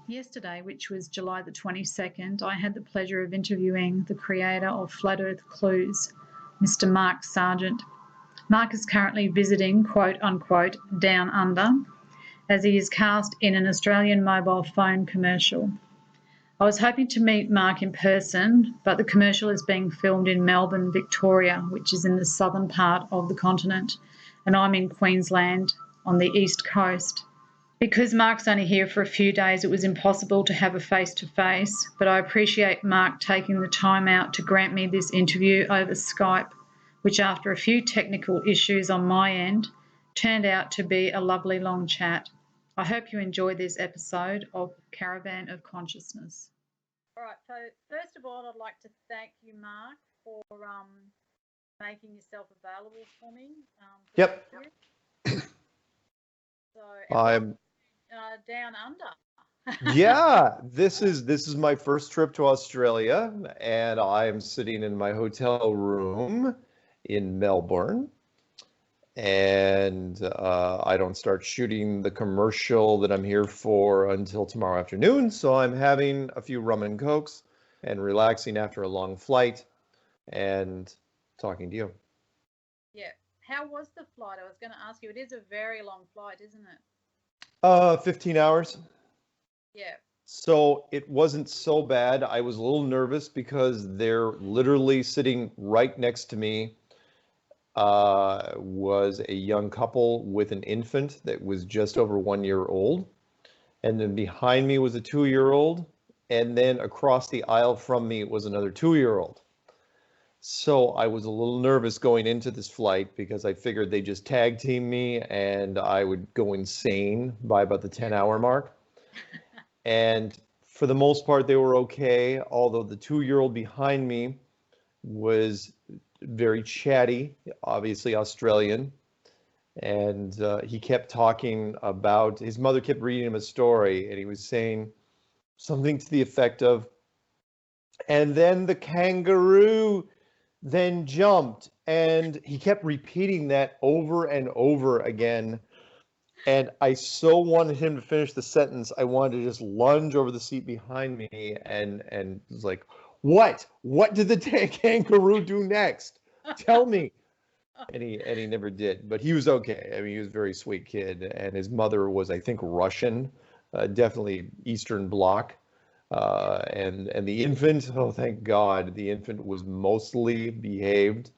Yesterday, which was July the 22nd, I had the pleasure of interviewing the creator of Flat Earth Clues, Mr. Mark Sargent. Mark is currently visiting, quote unquote, Down Under, as he is cast in an Australian mobile phone commercial. I was hoping to meet Mark in person, but the commercial is being filmed in Melbourne, Victoria, which is in the southern part of the continent, and I'm in Queensland on the east coast. Because Mark's only here for a few days, it was impossible to have a face-to-face, but I appreciate Mark taking the time out to grant me this interview over Skype, which after a few technical issues on my end, turned out to be a lovely long chat. I hope you enjoy this episode of Caravan of Consciousness. All right, so first of all, I'd like to thank you, Mark, for making yourself available for me. Yep. So I'm Down Under. Yeah, this is my first trip to Australia, and I'm sitting in my hotel room in Melbourne. And I don't start shooting the commercial that I'm here for until tomorrow afternoon. So I'm having a few rum and cokes and relaxing after a long flight and talking to you. Yeah. How was the flight? I was going to ask you. It is a very long flight, isn't it? 15 hours. Yeah. So it wasn't so bad. I was a little nervous because they're literally sitting right next to me. Was a young couple with an infant that was just over 1 year old. And then behind me was a 2-year-old. And then across the aisle from me was another 2-year-old. So I was a little nervous going into this flight because I figured they just tag team me and I would go insane by about the 10-hour mark. And for the most part, they were okay. Although the 2-year-old behind me was very chatty, obviously Australian, and he kept talking about, his mother kept reading him a story, and he was saying something to the effect of, and then the kangaroo then jumped, and he kept repeating that over and over again, and I so wanted him to finish the sentence, I wanted to just lunge over the seat behind me and was like, What did the kangaroo do next? Tell me. And he never did, but he was okay. I mean, he was a very sweet kid, and his mother was, I think, Russian, definitely Eastern Bloc. And the infant, oh, thank God, the infant was mostly behaved,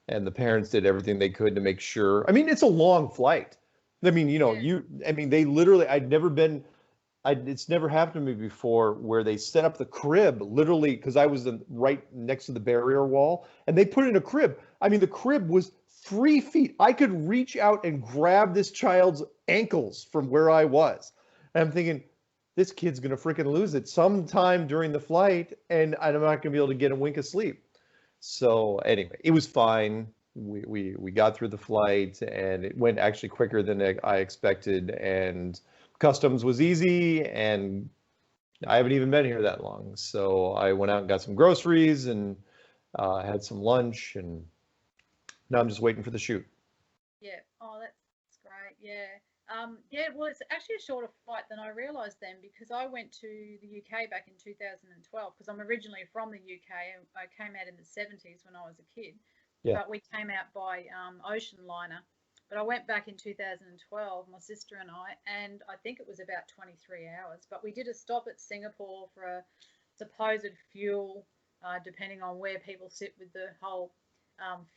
and the parents did everything they could to make sure. I mean, it's a long flight. I mean, they literally, it's never happened to me before where they set up the crib literally because I was right next to the barrier wall and they put in a crib. I mean, the crib was 3 feet. I could reach out and grab this child's ankles from where I was. And I'm thinking, this kid's going to freaking lose it sometime during the flight and I'm not going to be able to get a wink of sleep. So anyway, it was fine. We got through the flight and it went actually quicker than I expected, and customs was easy, and I haven't even been here that long. So I went out and got some groceries and had some lunch, and now I'm just waiting for the shoot. Yeah. Oh, that's great. Yeah. Well, it's actually a shorter flight than I realised then, because I went to the UK back in 2012 because I'm originally from the UK and I came out in the 70s when I was a kid. Yeah. But we came out by ocean liner. But I went back in 2012, my sister and I think it was about 23 hours. But we did a stop at Singapore for a supposed fuel, depending on where people sit with the whole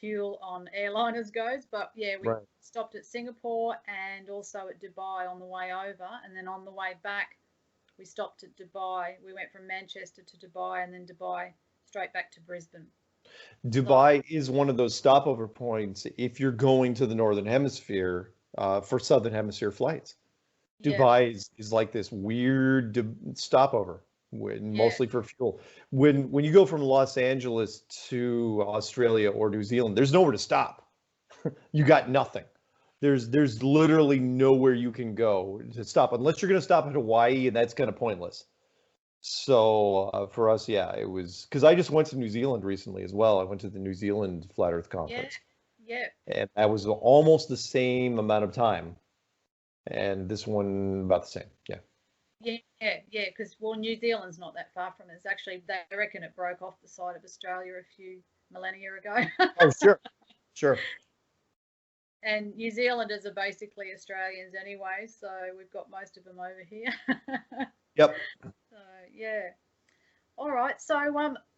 fuel on airliners goes. But yeah, we stopped at Singapore and also at Dubai on the way over. And then on the way back, we stopped at Dubai. We went from Manchester to Dubai and then Dubai straight back to Brisbane. Dubai is one of those stopover points if you're going to the Northern Hemisphere for Southern Hemisphere flights. Dubai is like this weird stopover, mostly for fuel. When you go from Los Angeles to Australia or New Zealand, there's nowhere to stop. You got nothing. There's literally nowhere you can go to stop unless you're going to stop at Hawaii, and that's kind of pointless. So for us, yeah, it was because I just went to New Zealand recently as well. I went to the New Zealand Flat Earth Conference. Yeah. And that was almost the same amount of time. And this one about the same. Yeah. Yeah, yeah, because, well, New Zealand's not that far from us. Actually, they reckon it broke off the side of Australia a few millennia ago. Oh, sure. And New Zealanders are basically Australians anyway, so we've got most of them over here. Yep. So, yeah. All right. So,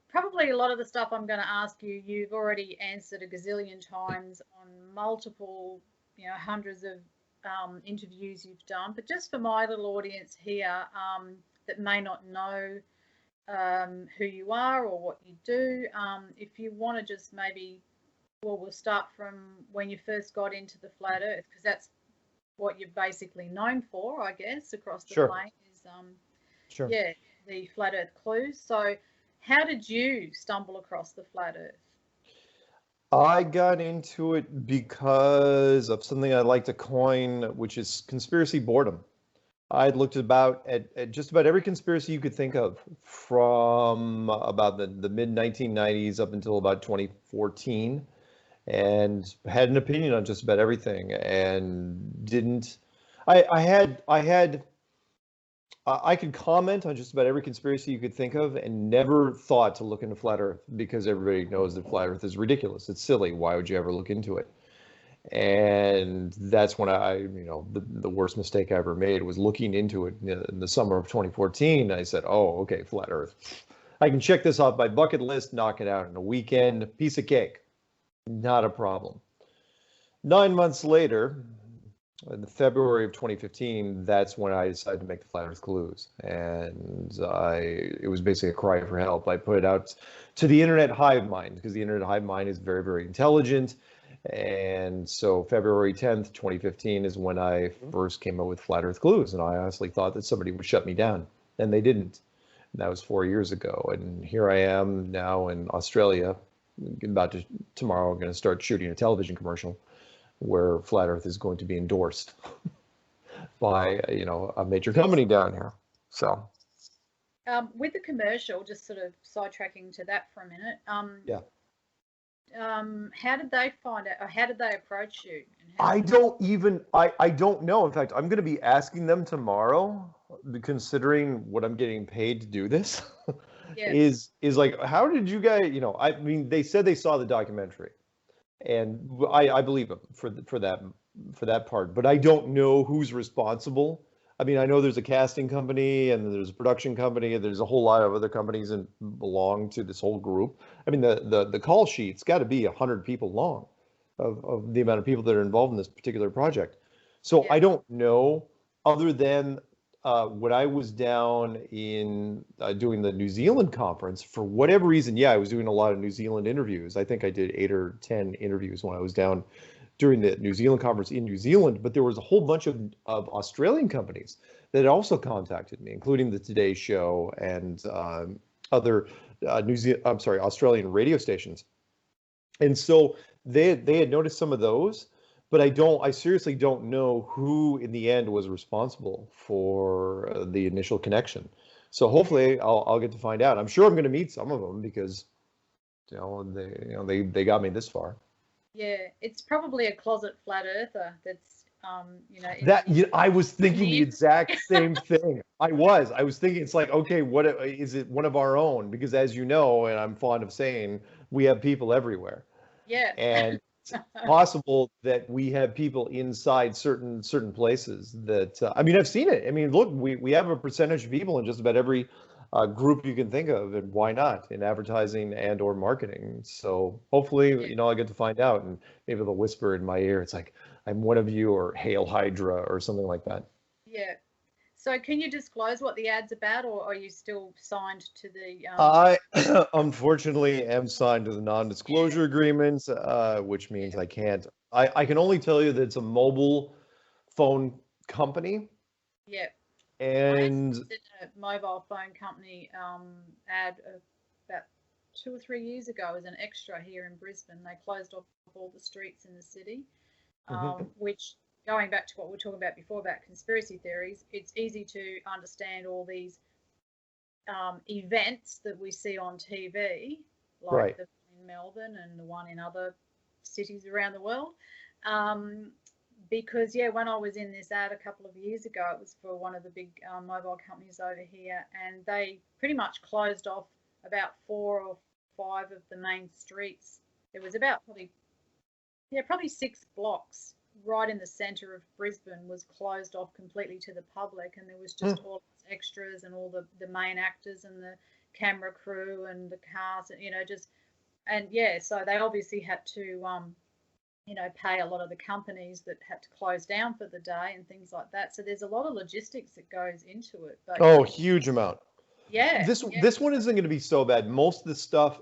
probably a lot of the stuff I'm going to ask you, you've already answered a gazillion times on multiple, hundreds of interviews you've done. But just for my little audience here that may not know who you are or what you do, if you want to just maybe, well, we'll start from when you first got into the flat Earth, because that's what you're basically known for, I guess, across the plain is, Sure. yeah, the flat Earth clues. So, how did you stumble across the flat Earth? I got into it because of something I like to coin, which is conspiracy boredom. I'd looked at just about every conspiracy you could think of from about the mid 1990s up until about 2014, and had an opinion on just about everything, and didn't. I could comment on just about every conspiracy you could think of, and never thought to look into flat Earth, because everybody knows that flat Earth is ridiculous. It's silly. Why would you ever look into it? And that's when the worst mistake I ever made was looking into it in the summer of 2014. I said, oh, okay, flat Earth. I can check this off my bucket list, knock it out in a weekend, piece of cake. Not a problem. 9 months later, in February of 2015, that's when I decided to make the Flat Earth Clues. And it was basically a cry for help. I put it out to the internet hive mind, because the internet hive mind is very, very intelligent. And so February 10th, 2015 is when I first came up with Flat Earth Clues. And I honestly thought that somebody would shut me down, and they didn't. And that was 4 years ago. And here I am now in Australia, tomorrow, I'm going to start shooting a television commercial where Flat Earth is going to be endorsed by, a major company down here. So, with the commercial, just sort of sidetracking to that for a minute. yeah. How did they find out, or how did they approach you? I don't know. In fact, I'm going to be asking them tomorrow, considering what I'm getting paid to do this. Yeah. is like, how did you guys, I mean, they said they saw the documentary, and I believe them for that part, but I don't know who's responsible. I mean, I know there's a casting company, and there's a production company, and there's a whole lot of other companies that belong to this whole group. I mean, the call sheet's got to be 100 people long of the amount of people that are involved in this particular project. So I don't know, other than when I was down in doing the New Zealand conference, for whatever reason, I was doing a lot of New Zealand interviews. I think I did 8 or 10 interviews when I was down during the New Zealand conference in New Zealand, but there was a whole bunch of Australian companies that also contacted me, including the Today Show and other Australian radio stations. And so they had noticed some of those, but I seriously don't know who in the end was responsible for the initial connection. So hopefully I'll get to find out. I'm sure I'm going to meet some of them, because they got me this far. Yeah, it's probably a closet flat earther that's I was thinking the exact same thing. I was thinking, it's like, okay, what is it, one of our own? Because as you know, and I'm fond of saying, we have people everywhere. Yeah. And it's possible that we have people inside certain places that I mean, I've seen it. I mean, look, we have a percentage of people in just about every group you can think of, and why not in advertising and or marketing. So hopefully, I get to find out, and maybe they'll whisper in my ear, it's like, I'm one of you, or Hail Hydra, or something like that. Yeah. So can you disclose what the ad's about, or are you still signed to the... I unfortunately am signed to the non-disclosure agreements, which means I can't. I can only tell you that it's a mobile phone company. Yeah. And I did a mobile phone company ad about 2 or 3 years ago as an extra here in Brisbane. They closed off all the streets in the city, which, going back to what we were talking about before about conspiracy theories, it's easy to understand all these events that we see on TV, like the one in Melbourne and the one in other cities around the world. because, yeah, when I was in this ad a couple of years ago, it was for one of the big mobile companies over here, and they pretty much closed off about 4 or 5 of the main streets. There was about probably 6 blocks right in the centre of Brisbane was closed off completely to the public, and there was just all its extras and all the main actors and the camera crew and the cars, so they obviously had to pay a lot of the companies that had to close down for the day and things like that. So there's a lot of logistics that goes into it. But huge amount. Yeah. This one isn't going to be so bad. Most of the stuff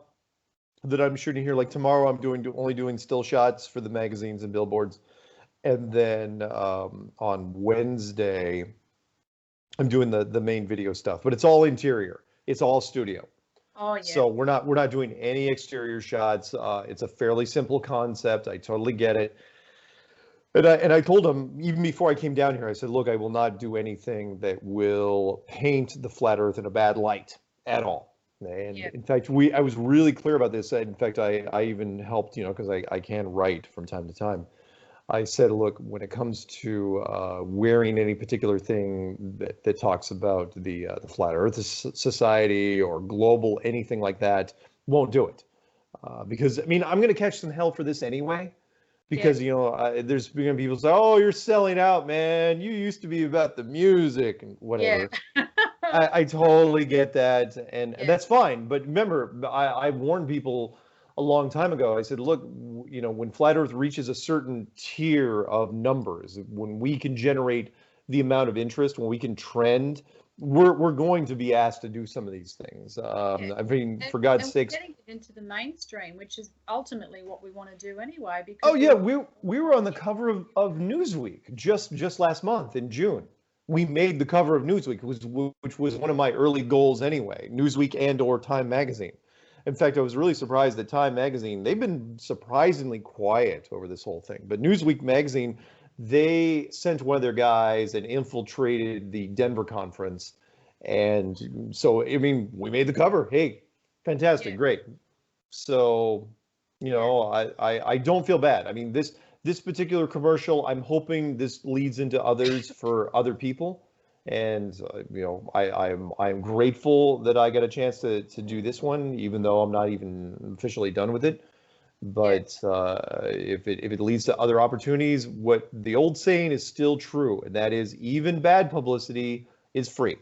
that I'm shooting here, like tomorrow, I'm only doing still shots for the magazines and billboards, and then on Wednesday, I'm doing the main video stuff. But it's all interior. It's all studio. Oh yeah. So we're not doing any exterior shots. It's a fairly simple concept. I totally get it. And I told him even before I came down here, I said, look, I will not do anything that will paint the flat Earth in a bad light at all. And in fact, I was really clear about this. In fact, I even helped, because I can write from time to time. I said, look, when it comes to wearing any particular thing that talks about the Flat Earth Society or global, anything like that, won't do it. Because, I'm going to catch some hell for this anyway. Because, there's going to be people say, oh, you're selling out, man. You used to be about the music and whatever. Yeah. I totally get that. And that's fine. But remember, I warned people a long time ago. I said, look, when Flat Earth reaches a certain tier of numbers, when we can generate the amount of interest, when we can trend, we're going to be asked to do some of these things. For God's sakes. Getting it into the mainstream, which is ultimately what we want to do anyway. Because we were on the cover of Newsweek just last month in June. We made the cover of Newsweek, which was one of my early goals anyway. Newsweek and/or Time Magazine. In fact, I was really surprised that Time Magazine, they've been surprisingly quiet over this whole thing. But Newsweek Magazine, they sent one of their guys and infiltrated the Denver conference. And so, we made the cover. Hey, fantastic, great. So, I don't feel bad. This particular commercial, I'm hoping this leads into others for other people. And, I'm grateful that I got a chance to do this one, even though I'm not even officially done with it. But if it leads to other opportunities, what the old saying is still true, and that is even bad publicity is free.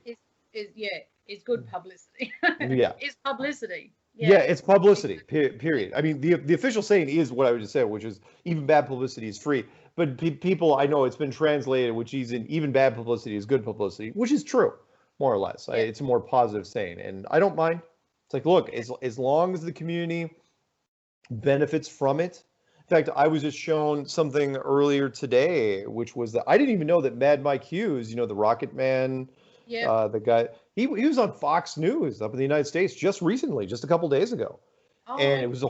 It's good publicity. Yeah. It's publicity. Yeah, it's publicity, period. The official saying is what I would just say, which is even bad publicity is free. But people, I know it's been translated, which is even bad publicity is good publicity, which is true, more or less. It's a more positive saying, and I don't mind. It's like, look, as long as the community benefits from it. In fact, I was just shown something earlier today, which was that I didn't even know that Mad Mike Hughes, the Rocket Man, the guy, he was on Fox News up in the United States just recently, just a couple days ago. Oh, and it was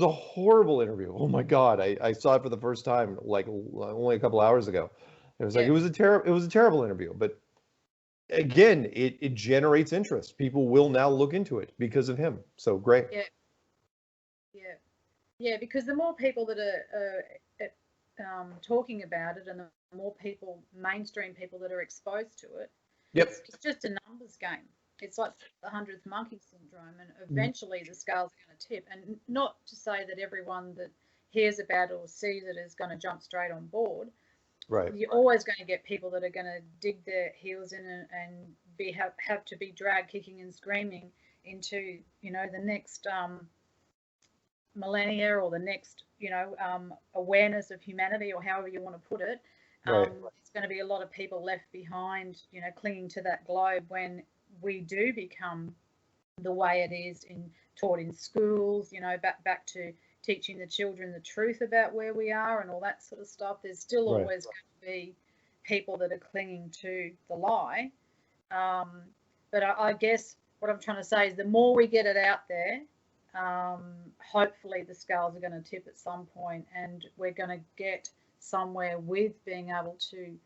a horrible interview. Oh my God. I saw it for the first time, like only a couple hours ago. It was like, it was a terrible interview, but again, it generates interest. People will now look into it because of him. So great. Yeah, because the more people that are talking about it, and the more mainstream people that are exposed to it, it's just a numbers game. It's like the 100th monkey syndrome, and eventually the scales are going to tip. And not to say that everyone that hears about it or sees it is going to jump straight on board. Right. You're always going to get people that are going to dig their heels in and have to be dragged kicking and screaming into the next millennia or the next awareness of humanity, or however you want to put it. Right. There's going to be a lot of people left behind, clinging to that globe when we do become the way it is taught in schools, back to teaching the children the truth about where we are and all that sort of stuff. There's still always going to be people that are clinging to the lie. But I guess what I'm trying to say is the more we get it out there, hopefully the scales are going to tip at some point, and we're going to get somewhere with being able to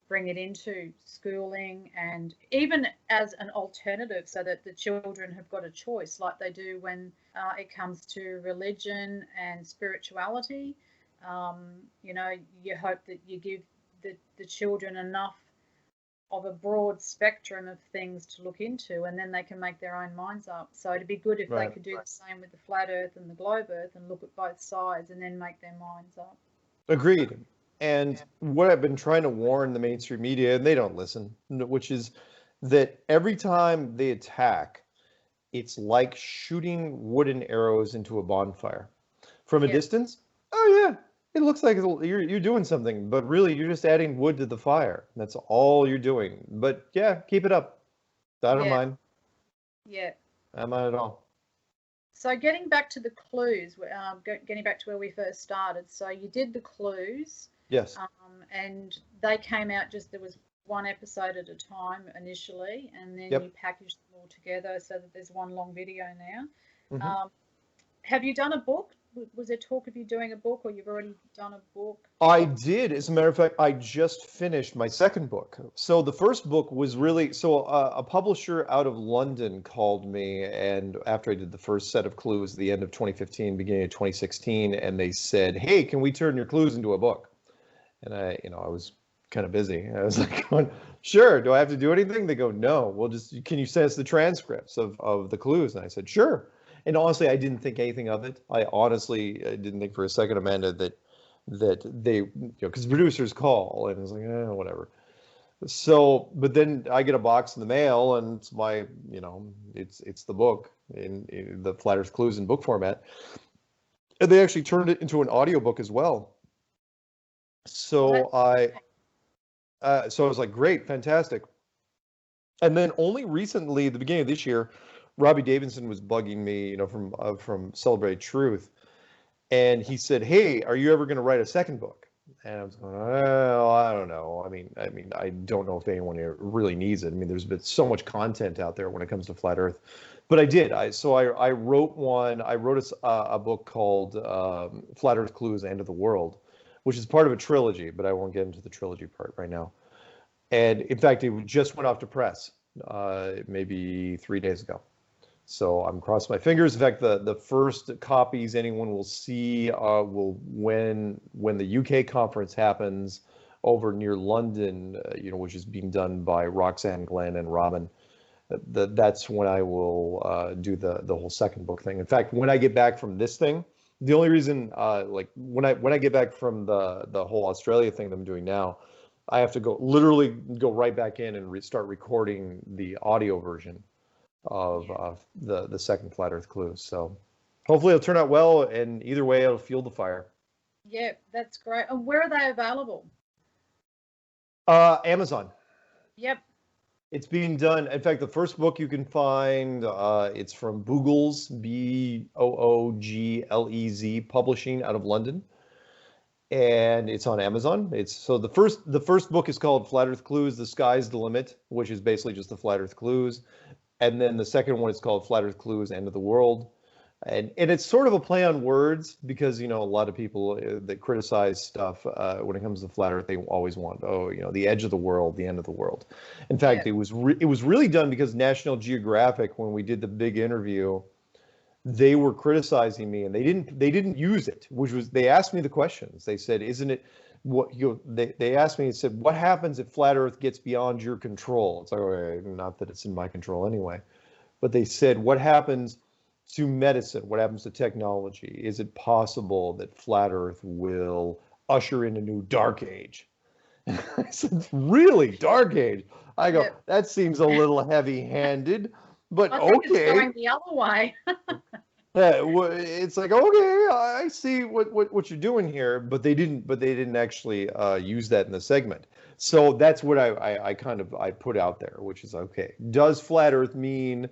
bring it into schooling, and even as an alternative, so that the children have got a choice like they do when it comes to religion and spirituality. You know, you hope that you give the children enough of a broad spectrum of things to look into, and then they can make their own minds up. So it'd be good if they could do the same with the flat earth and the globe earth and look at both sides and then make their minds up. Agreed. And what I've been trying to warn the mainstream media, and they don't listen, which is that every time they attack, it's like shooting wooden arrows into a bonfire. From a distance, oh yeah, it looks like you're doing something, but really you're just adding wood to the fire. That's all you're doing. But yeah, keep it up. I don't mind. Yeah. I don't mind at all. So getting back to the clues, getting back to where we first started. So you did the clues. Yes. And they came out there was one episode at a time initially, and then you packaged them all together so that there's one long video now. Mm-hmm. Have you done a book? Was there talk of you doing a book, or you've already done a book? I did. As a matter of fact, I just finished my second book. So the first book was really, a publisher out of London called me, and after I did the first set of clues at the end of 2015, beginning of 2016, and they said, hey, can we turn your clues into a book? And I was kind of busy. I was like, sure, do I have to do anything? They go, no, can you send us the transcripts of the clues? And I said, sure. And honestly, I didn't think anything of it. I honestly didn't think for a second, Amanda, that they, because producers call, and it's like, whatever. So, but then I get a box in the mail, and it's my, it's the book in the Flat Earth Clues in book format. And they actually turned it into an audiobook as well. So I was like, great, fantastic. And then only recently, the beginning of this year, Robbie Davidson was bugging me, from Celebrate Truth, and he said, "Hey, are you ever going to write a second book?" And I was going, "Oh, I don't know. I mean, I don't know if anyone really needs it. I mean, there's been so much content out there when it comes to flat Earth." But I did. I wrote one. I wrote a book called Flat Earth Clues: End of the World, which is part of a trilogy, but I won't get into the trilogy part right now. And in fact, it just went off to press maybe 3 days ago. So I'm crossing my fingers. In fact, the first copies anyone will see will when the UK conference happens over near London, which is being done by Roxanne, Glenn, and Robin. That's when I will do the whole second book thing. In fact, when I get back from this thing, the only reason, when I get back from the whole Australia thing that I'm doing now, I have to literally go right back in and start recording the audio version of the second Flat Earth Clues. So hopefully it'll turn out well, and either way it'll fuel the fire. Yeah, that's great. And where are they available? Amazon. Yep. It's being done. In fact, the first book you can find, it's from Boogles, Booglez Publishing out of London, and it's on Amazon. The first book is called Flat Earth Clues: The Sky's the Limit, which is basically just the Flat Earth Clues. And then the second one is called Flat Earth Clues: End of the World. And it's sort of a play on words, because, a lot of people that criticize stuff when it comes to flat Earth, they always want, the edge of the world, the end of the world. In fact, it was really done because National Geographic, when we did the big interview, they were criticizing me, and they didn't use it, they asked me the questions. They said, isn't it they asked me, said, what happens if flat Earth gets beyond your control? It's like, not that it's in my control anyway. But they said, what happens to medicine? What happens to technology? Is it possible that flat Earth will usher in a new dark age? And I said, really? Dark age? I go, that seems a little heavy-handed, but I think it's going the other way. It's like, okay, I see what you're doing here, but they didn't actually use that in the segment. So that's what I put out there, which is, okay, does flat Earth mean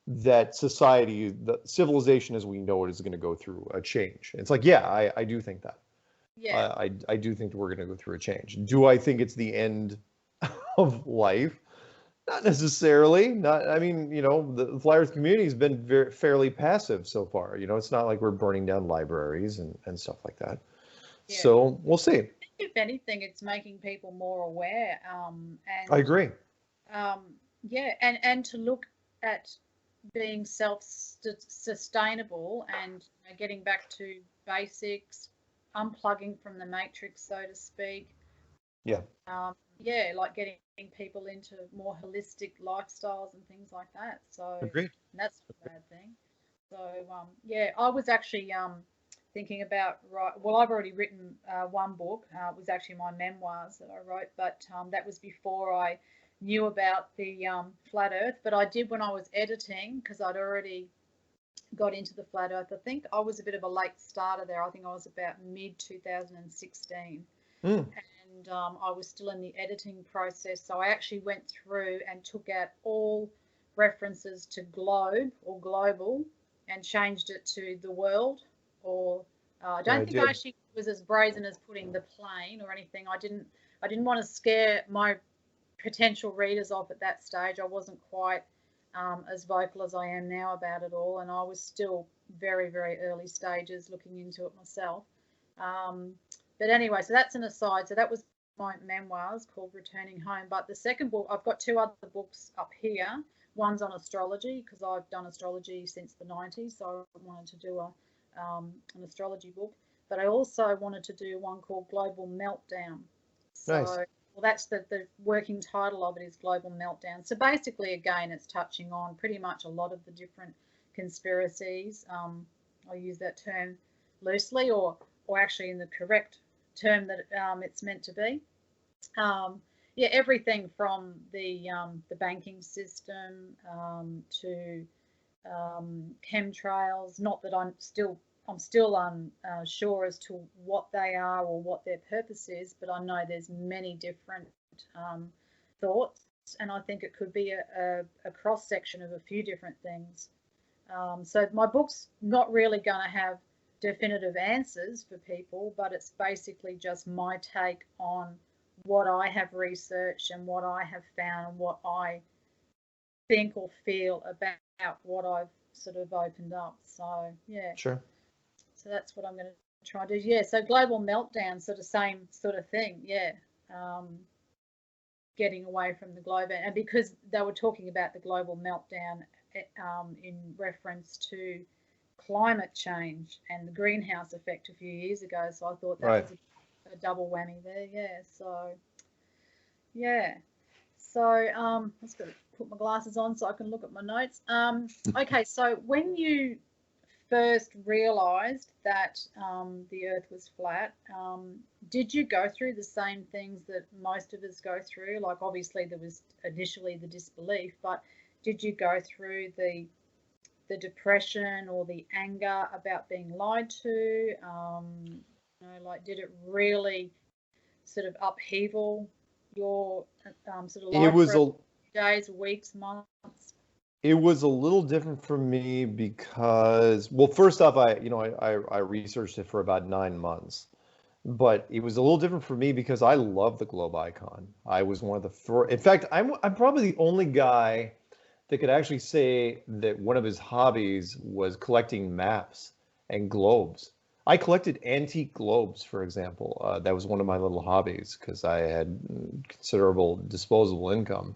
that society, the civilization as we know it, is going to go through a change? It's like, yeah, I do think that. Yeah. I do think that we're going to go through a change. Do I think it's the end of life? Not necessarily. The flat Earth community has been fairly passive so far. It's not like we're burning down libraries and stuff like that. Yeah. So we'll see. I think if anything, it's making people more aware. And I agree. And to look at being self-sustainable and getting back to basics, unplugging from the matrix, so to speak. Yeah. Yeah, like getting people into more holistic lifestyles and things like that. So Agreed. that's not a bad thing. So yeah, I was actually thinking about well, I've already written one book. It was actually my memoirs that I wrote, but that was before I knew about the flat Earth. But I did when I was editing, because I'd already got into the flat Earth. I think I was a bit of a late starter there. I think I was about mid 2016. Mm. And I was still in the editing process. So I actually went through and took out all references to globe or global and changed it to the world. Or I don't think I actually was as brazen as putting the plane or anything. I didn't want to scare my potential readers off at that stage. I wasn't quite as vocal as I am now about it all, and I was still very, very early stages looking into it myself. But anyway, so that's an aside. So that was my memoirs called Returning Home. But the second book, I've got two other books up here. One's on astrology, because I've done astrology since the 90s, so I wanted to do an astrology book. But I also wanted to do one called Global Meltdown. So, Nice. well, that's the working title of it, is Global Meltdown. So basically, again, it's touching on pretty much a lot of the different conspiracies. I'll use that term loosely, or actually in the correct term that it's meant to be. Yeah, everything from the banking system to chemtrails. Not that I'm still unsure as to what they are or what their purpose is, but I know there's many different thoughts, and I think it could be a cross section of a few different things. So my book's not really going to have definitive answers for people, but it's basically just my take on what I have researched and what I have found and what I think or feel about what I've sort of opened up. So yeah, Sure. so that's what I'm going to try to do. Yeah, so Global Meltdown, sort of same sort of thing. Yeah, getting away from the globe, and because they were talking about the global meltdown in reference to climate change and the greenhouse effect a few years ago. So I thought that was a double whammy there. Yeah. So yeah. So I just got to put my glasses on so I can look at my notes. Okay. So when you first realised that the Earth was flat, did you go through the same things that most of us go through? Like, obviously there was initially the disbelief, but did you go through the depression or the anger about being lied to? You know, like, did it really sort of upheaval your sort of life for a few days, weeks, months? It was a little different for me because, well, first off, I researched it for about 9 months, but it was a little different for me because I love the globe icon. I was one of the first. In fact, I'm probably the only guy that could actually say that one of his hobbies was collecting maps and globes. I collected antique globes, for example. That was one of my little hobbies because I had considerable disposable income.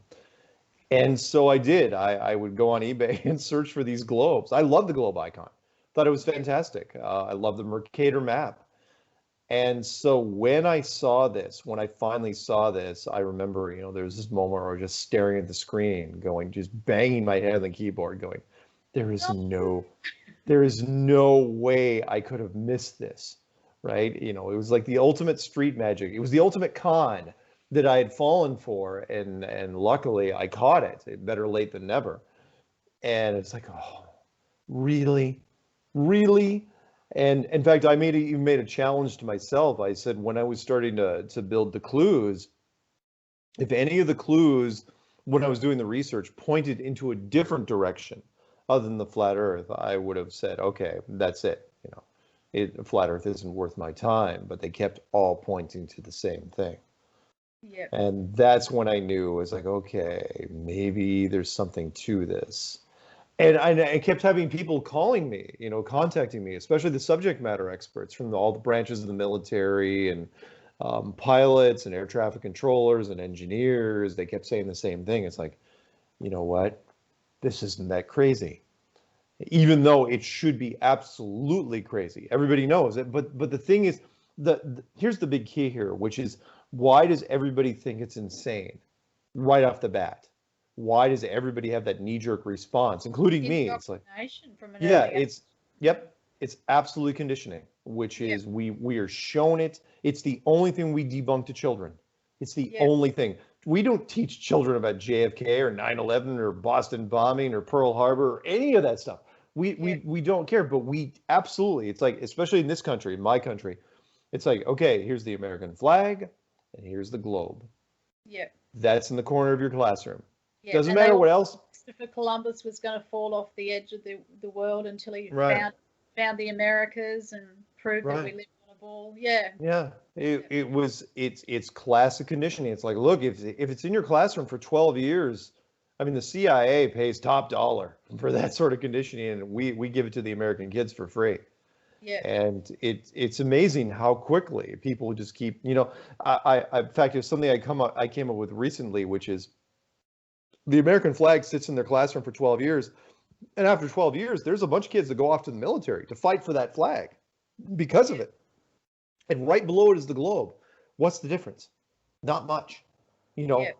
And so I did. I would go on eBay and search for these globes. I love the globe icon. Thought it was fantastic. I love the Mercator map. And so when I finally saw this, I remember, there was this moment where I was just staring at the screen, just banging my head on the keyboard, going, there is no way I could have missed this, right? It was like the ultimate street magic. It was the ultimate con that I had fallen for, and luckily I caught it. Better late than never. And it's like, oh, really? Really? And in fact, I even made a challenge to myself. I said, when I was starting to build the clues, if any of the clues, when I was doing the research, pointed into a different direction other than the flat Earth, I would have said, okay, that's it. Flat Earth isn't worth my time. But they kept all pointing to the same thing. Yeah. And that's when I knew, it was like, okay, maybe there's something to this. And I kept having people calling me, contacting me, especially the subject matter experts from all the branches of the military, and pilots and air traffic controllers and engineers. They kept saying the same thing. It's like, you know what? This isn't that crazy, even though it should be absolutely crazy. Everybody knows it. But the thing is, here's the big key here, which is, why does everybody think it's insane right off the bat? Why does everybody have that knee-jerk response, including me? It's like, from an yeah, early age. it's absolutely conditioning, which is we are shown it. It's the only thing we debunk to children. It's the only thing. We don't teach children about JFK or 9/11 or Boston bombing or Pearl Harbor or any of that stuff. We don't care, but we absolutely, it's like, especially in this country, in my country, it's like, okay, here's the American flag and here's the globe. Yeah. That's in the corner of your classroom. Yeah. Doesn't matter what else. Christopher Columbus was going to fall off the edge of the world until he found the Americas and proved that we lived on a ball. Yeah. Yeah. It's classic conditioning. It's like, look, if it's in your classroom for 12 years, I mean, the CIA pays top dollar for that sort of conditioning, and we give it to the American kids for free. Yeah. And it's amazing how quickly people just keep, in fact, it's something I came up with recently, which is the American flag sits in their classroom for 12 years. And after 12 years, there's a bunch of kids that go off to the military to fight for that flag because of it. And right below it is the globe. What's the difference? Not much.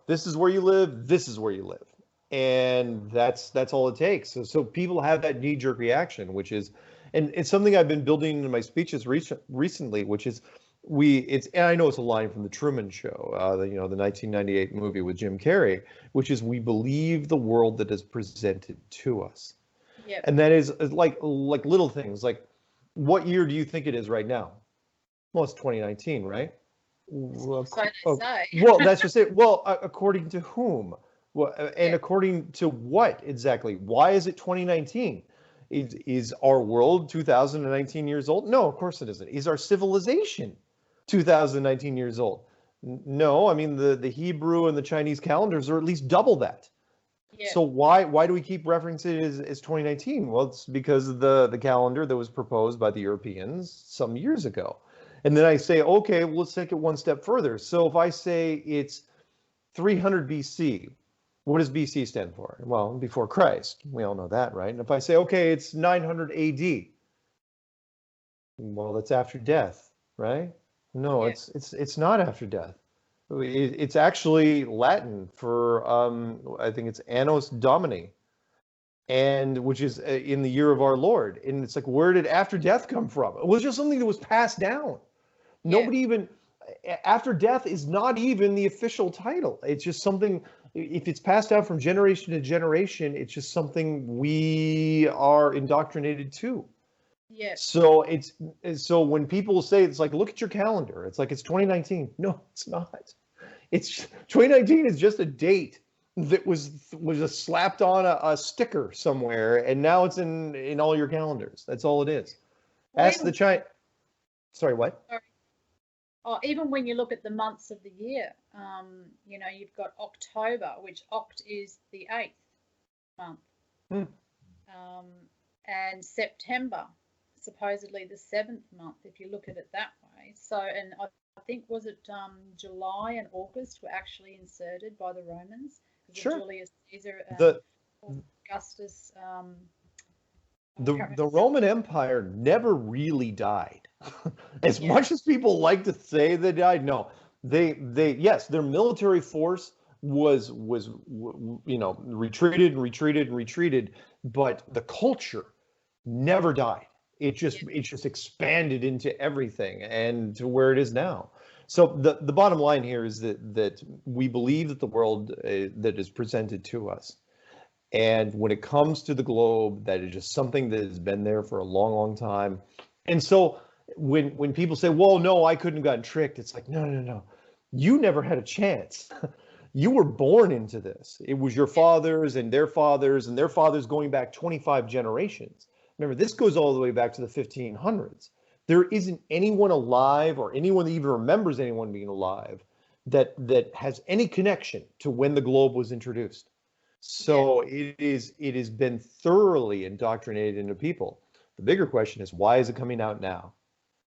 This is where you live. This is where you live. And that's all it takes. So people have that knee-jerk reaction, which is, and it's something I've been building in my speeches recently, which is and I know it's a line from the Truman Show, the 1998 movie with Jim Carrey, which is, we believe the world that is presented to us. Yep. And that is like little things, like, what year do you think it is right now? Well, it's 2019, right? Well, so they say. Well, that's just it. Well, according to whom? Well, and according to what exactly? Why is it 2019? Is our world 2019 years old? No, of course it isn't. Is our civilization 2019 years old? No, I mean, the Hebrew and the Chinese calendars are at least double that. Yeah. So why do we keep referencing it as 2019? Well, it's because of the calendar that was proposed by the Europeans some years ago. And then I say, okay, well, let's take it one step further. So if I say it's 300 BC, what does BC stand for? Well, before Christ. We all know that, right? And if I say, okay, it's 900 AD, well, that's after death, right? No, yeah. It's not after death. It's actually Latin for, I think it's Annos Domini, and which is in the year of our Lord. And it's like, where did after death come from? It was just something that was passed down. Yeah. Nobody even, after death is not even the official title. It's just something, if it's passed down from generation to generation, it's just something we are indoctrinated to. Yeah. So so when people say, it's like, look at your calendar, it's like, it's 2019. No, it's not. It's 2019 is just a date that was just slapped on a sticker somewhere, and now it's in all your calendars. That's all it is. Ask the China. Sorry, what? Sorry. Oh, even when you look at the months of the year, you've got October, which Oct is the 8th month, and September, supposedly the 7th month, if you look at it that way. So, and I think, was it July and August were actually inserted by the Romans? Sure. Julius Caesar, Augustus. The Roman Empire never really died. As much as people like to say they died, no. Yes, their military force was retreated, but the culture never died. It just expanded into everything and to where it is now. So the bottom line here is that we believe that the world that is presented to us, and when it comes to the globe, that is just something that has been there for a long, long time. And so when people say, well, no, I couldn't have gotten tricked, it's like, no. You never had a chance. You were born into this. It was your fathers and their fathers and their fathers going back 25 generations. Remember, this goes all the way back to the 1500s. There isn't anyone alive, or anyone that even remembers anyone being alive, that has any connection to when the globe was introduced. So it has been thoroughly indoctrinated into people. The bigger question is, why is it coming out now?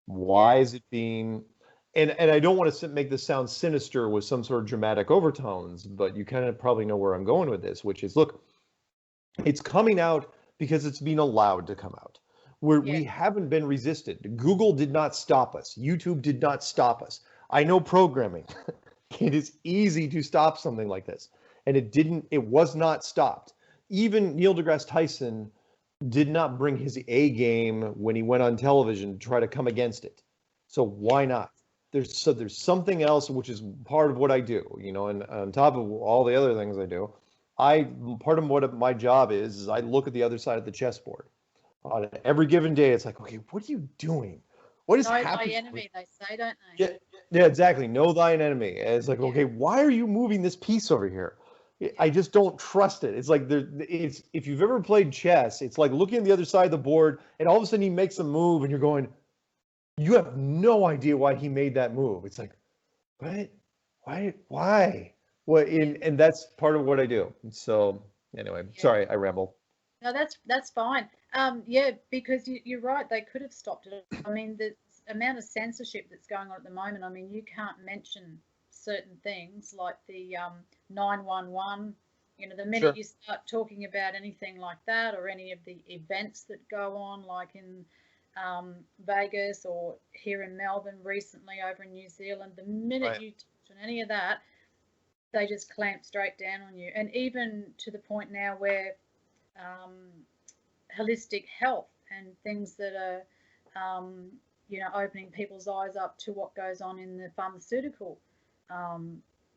Why is it being, and I don't want to make this sound sinister with some sort of dramatic overtones, but you kind of probably know where I'm going with this, which is, look, it's coming out because it's being allowed to come out. We haven't been resisted. Google did not stop us. YouTube did not stop us. I know programming. It is easy to stop something like this. And it was not stopped. Even Neil deGrasse Tyson did not bring his A game when he went on television to try to come against it. So why not? There's something else, which is part of what I do, and on top of all the other things I do, part of what my job is I look at the other side of the chessboard. On every given day, it's like, okay, what are you doing? What is happening? Know thy enemy, they say, don't they? Yeah, exactly. Know thine enemy. And it's like, okay, why are you moving this piece over here? I just don't trust it. It's like if you've ever played chess, it's like looking at the other side of the board, and all of a sudden he makes a move, and you're going, you have no idea why he made that move. It's like, what? Why? Well, and that's part of what I do. So anyway, sorry, I ramble. No, that's fine. Because you're right. They could have stopped it. I mean, the amount of censorship that's going on at the moment. I mean, you can't mention certain things like the 911. The minute you start talking about anything like that, or any of the events that go on, like in Vegas or here in Melbourne recently, over in New Zealand, the minute you touch on any of that, they just clamp straight down on you. And even to the point now where holistic health and things that are, opening people's eyes up to what goes on in the pharmaceutical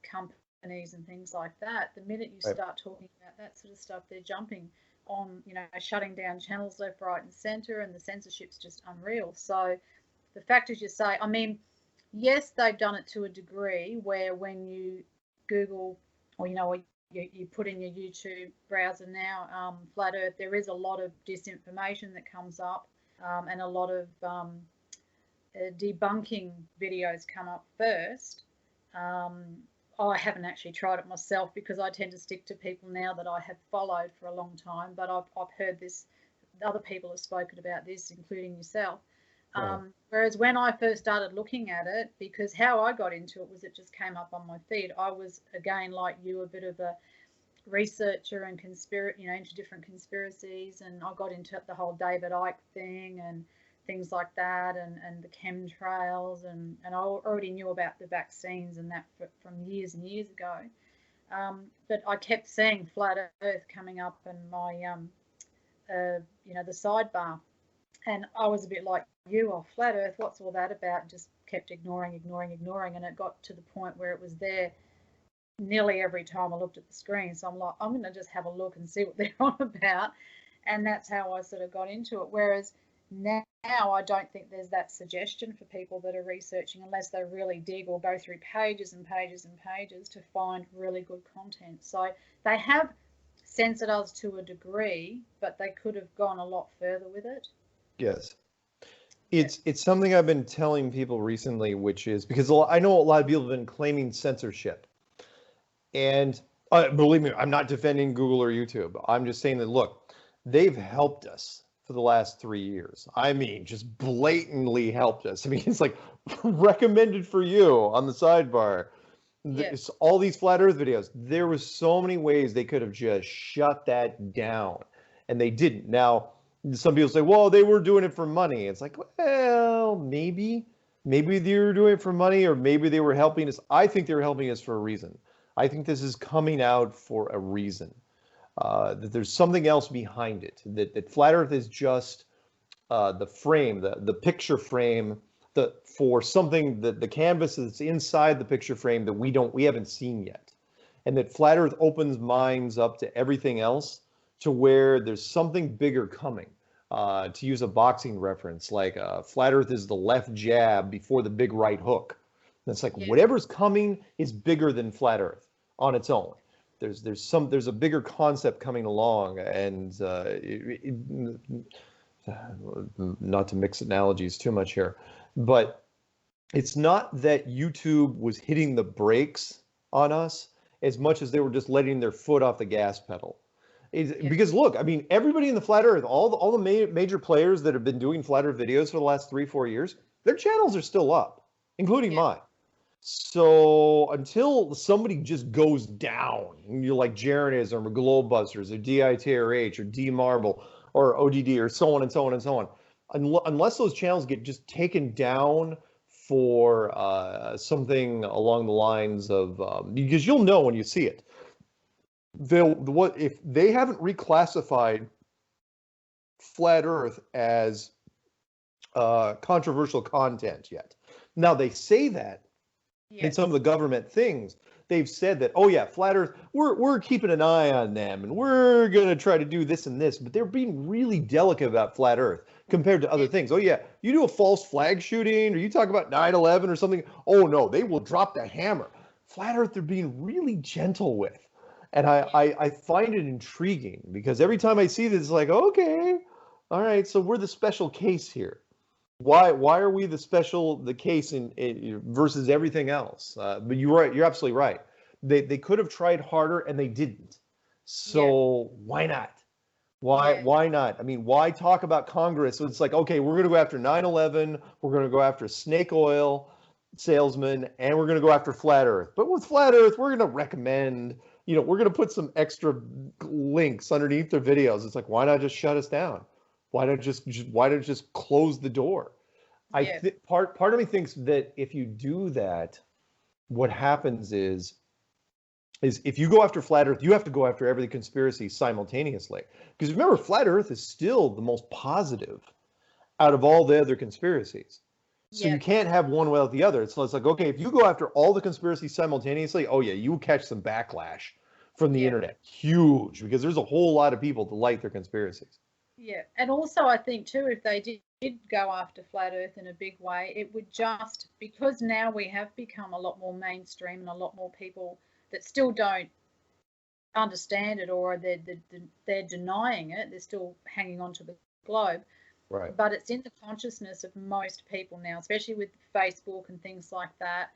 companies and things like that. The minute you start talking about that sort of stuff, they're jumping on, shutting down channels left, right, and centre, and the censorship's just unreal. So the fact is, you say, I mean, yes, they've done it to a degree where when you Google or you put in your YouTube browser now, flat Earth, there is a lot of disinformation that comes up, and a lot of debunking videos come up first. I haven't actually tried it myself because I tend to stick to people now that I have followed for a long time, but I've heard this, other people have spoken about this, including yourself. Whereas when I first started looking at it, because how I got into it was it just came up on my feed. I was, again, like you, a bit of a researcher and into different conspiracies, and I got into the whole David Icke thing and things like that, and the chemtrails, and I already knew about the vaccines and that from years and years ago. But I kept seeing flat Earth coming up in my, the sidebar, and I was a bit like you, flat Earth, what's all that about? Just kept ignoring, and it got to the point where it was there nearly every time I looked at the screen. So I'm like, I'm going to just have a look and see what they're on about, and that's how I sort of got into it. Whereas now I don't think there's that suggestion for people that are researching, unless they really dig or go through pages and pages and pages to find really good content. So they have censored us to a degree, but they could have gone a lot further with it. Yes. It's something I've been telling people recently, which is because I know a lot of people have been claiming censorship. And believe me, I'm not defending Google or YouTube. I'm just saying that, look, they've helped us for the last 3 years. I mean, just blatantly helped us. I mean, it's like recommended for you on the sidebar. Yes. All these flat Earth videos. There was so many ways they could have just shut that down, and they didn't. Now, some people say, well, they were doing it for money. It's like, well, maybe they were doing it for money, or maybe they were helping us. I think they were helping us for a reason. I think this is coming out for a reason. That there's something else behind it. That flat Earth is just the frame, the picture frame, for something, that the canvas that's inside the picture frame that we haven't seen yet, and that flat Earth opens minds up to everything else, to where there's something bigger coming. To use a boxing reference, like flat Earth is the left jab before the big right hook. And it's like whatever's coming is bigger than flat Earth on its own. There's a bigger concept coming along, and not to mix analogies too much here, but it's not that YouTube was hitting the brakes on us as much as they were just letting their foot off the gas pedal. Because look, I mean, everybody in the flat Earth, all the major players that have been doing flat Earth videos for the last 3-4 years, their channels are still up, including mine. So until somebody just goes down, you're like Jaronism or Globebusters or DITRH or D Marble or ODD or so on and so on and so on, unless those channels get just taken down for something along the lines of, because you'll know when you see it. What if they haven't reclassified flat Earth as controversial content yet. Now they say that in some of the government things. They've said that, oh yeah, flat Earth, we're keeping an eye on them and we're gonna try to do this and this, but they're being really delicate about flat Earth compared to other things. Oh yeah, you do a false flag shooting or you talk about 9/11 or something, oh no, they will drop the hammer. Flat Earth they're being really gentle with. And I find it intriguing because every time I see this, it's like, okay, all right, so we're the special case here. Why are we the case in versus everything else? But you're absolutely right. They could have tried harder and they didn't. So why not? Why not? I mean, why talk about Congress? So it's like, okay, we're going to go after 9/11, we're going to go after snake oil salesmen, and we're going to go after flat Earth. But with flat Earth, we're going to recommend, we're going to put some extra links underneath their videos. It's like, why not just shut us down? Why not just close the door? Part of me thinks that if you do that, what happens is if you go after flat Earth, you have to go after every conspiracy simultaneously. Because remember, flat Earth is still the most positive out of all the other conspiracies. So you can't have one without the other. So it's like, okay, if you go after all the conspiracies simultaneously, oh yeah, you will catch some backlash from the internet. Huge, because there's a whole lot of people to like their conspiracies. Yeah, and also I think too, if they did go after flat Earth in a big way, it would just, because now we have become a lot more mainstream and a lot more people that still don't understand it, or they're denying it, they're still hanging on to the globe. Right. But it's in the consciousness of most people now, especially with Facebook and things like that.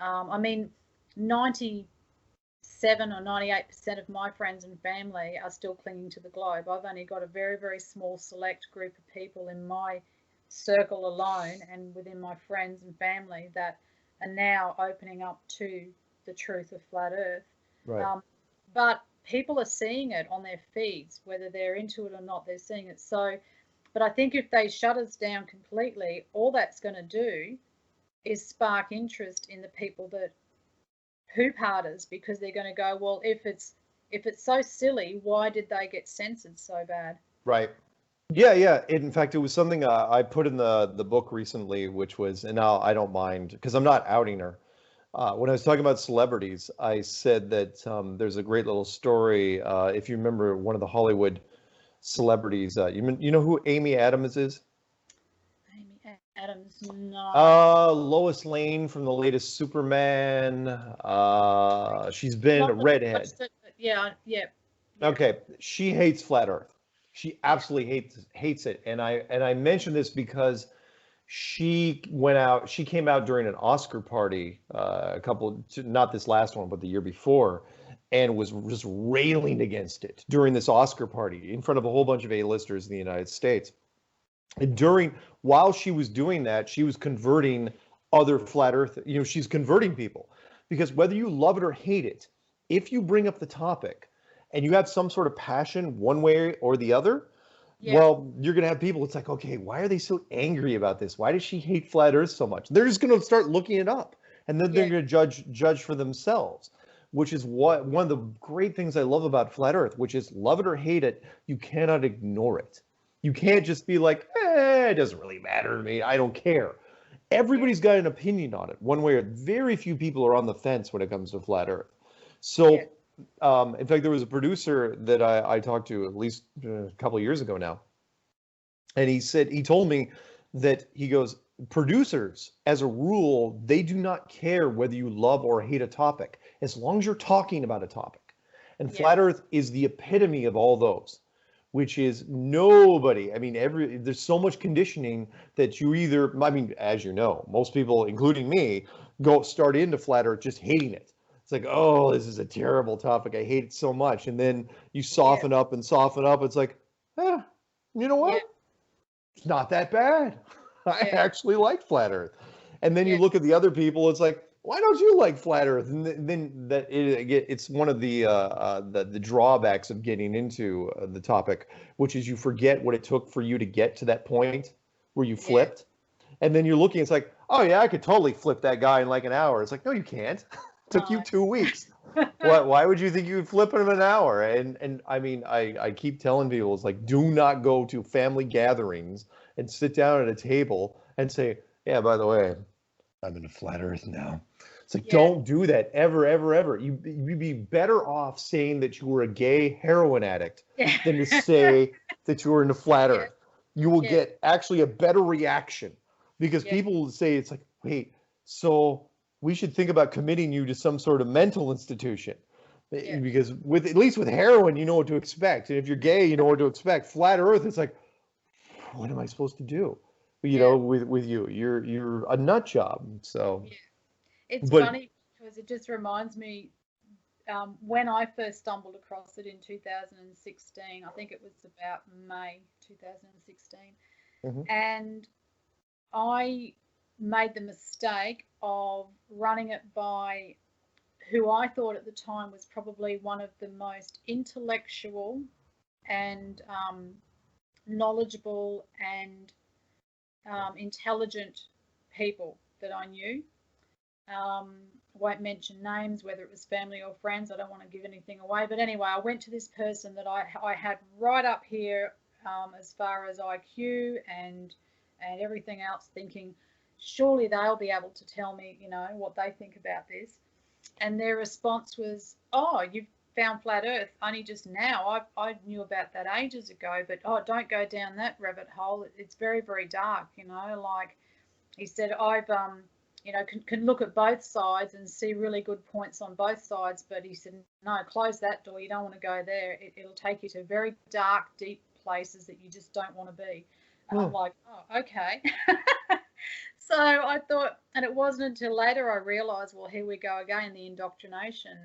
I mean, 97 or 98% of my friends and family are still clinging to the globe. I've only got a very, very small select group of people in my circle alone and within my friends and family that are now opening up to the truth of flat Earth. Right. But people are seeing it on their feeds, whether they're into it or not, they're seeing it. So, but I think if they shut us down completely, all that's going to do is spark interest in the people that poop-harders, because they're going to go, well, if it's so silly, why did they get censored so bad? Right. Yeah. In fact, it was something I put in the book recently, which was, and now I don't mind because I'm not outing her. When I was talking about celebrities, I said that there's a great little story. If you remember one of the Hollywood celebrities, you know who Amy Adams is? Amy Adams, no. Lois Lane from the latest Superman. She's been a redhead. Yeah. Okay, she hates flat Earth. She absolutely hates it, and I mention this because she came out during an Oscar party, not this last one, but the year before, and was just railing against it during this Oscar party in front of a whole bunch of A-listers in the United States. And while she was doing that, she was converting other flat Earth, she's converting people, because whether you love it or hate it, if you bring up the topic and you have some sort of passion one way or the other, well, you're going to have people, it's like, okay, why are they so angry about this? Why does she hate flat Earth so much? They're just going to start looking it up, and then they're going to judge for themselves, which is one of the great things I love about flat Earth, which is love it or hate it, you cannot ignore it. You can't just be like, it doesn't really matter to me, I don't care. Everybody's got an opinion on it, one way or very few people are on the fence when it comes to flat Earth. So, in fact, there was a producer that I talked to at least a couple of years ago now, and he told me that, he goes, producers, as a rule, they do not care whether you love or hate a topic, as long as you're talking about a topic. And flat Earth is the epitome of all those, which is nobody, there's so much conditioning that you either, as you know, most people, including me, start into flat Earth just hating it. It's like, oh, this is a terrible topic, I hate it so much. And then you soften up and soften up. It's like, you know what? It's not that bad. I actually like flat Earth. And then you look at the other people, it's like, why don't you like flat Earth? And then it's one of the drawbacks of getting into the topic, which is you forget what it took for you to get to that point where you Yeah. flipped, and then you're looking, it's like, oh yeah, I could totally flip that guy in like an hour. It's like, no, you can't. Took you No. 2 weeks. Why would you think you would flip him in an hour? And I mean, I keep telling people, it's like, do not go to family gatherings and sit down at a table and say, yeah, by the way, I'm in a flat earth now. It's like, Yeah. don't do that ever, ever, ever. You'd be better off saying that you were a gay heroin addict Yeah. than to say that you were in a flat Yeah. earth. You will Yeah. get actually a better reaction, because Yeah. people will say, it's like, wait, so we should think about committing you to some sort of mental institution. Yeah. Because with, at least with heroin, you know what to expect. And if you're gay, you know what to expect. Flat earth, it's like, what am I supposed to do? You Yeah. know, with you, you're a nut job. So, Yeah. It's but funny because it just reminds me when I first stumbled across it in 2016. I think it was about May 2016, mhm. and I made the mistake of running it by who I thought at the time was probably one of the most intellectual and knowledgeable and intelligent people that I knew. Won't mention names, whether it was family or friends. I don't want to give anything away. But anyway, I went to this person that I had right up here as far as IQ and everything else, thinking surely they'll be able to tell me, you know, what they think about this. And their response was, "Oh, you've found flat Earth only just now. I knew about that ages ago, but oh, don't go down that rabbit hole. It's very, very dark, you know." Like he said, I've you know, can look at both sides and see really good points on both sides, but he said, no, close that door. You don't want to go there. It'll take you to very dark, deep places that you just don't want to be. And I'm like, oh, okay. So I thought, and it wasn't until later I realised, well, here we go again, the indoctrination.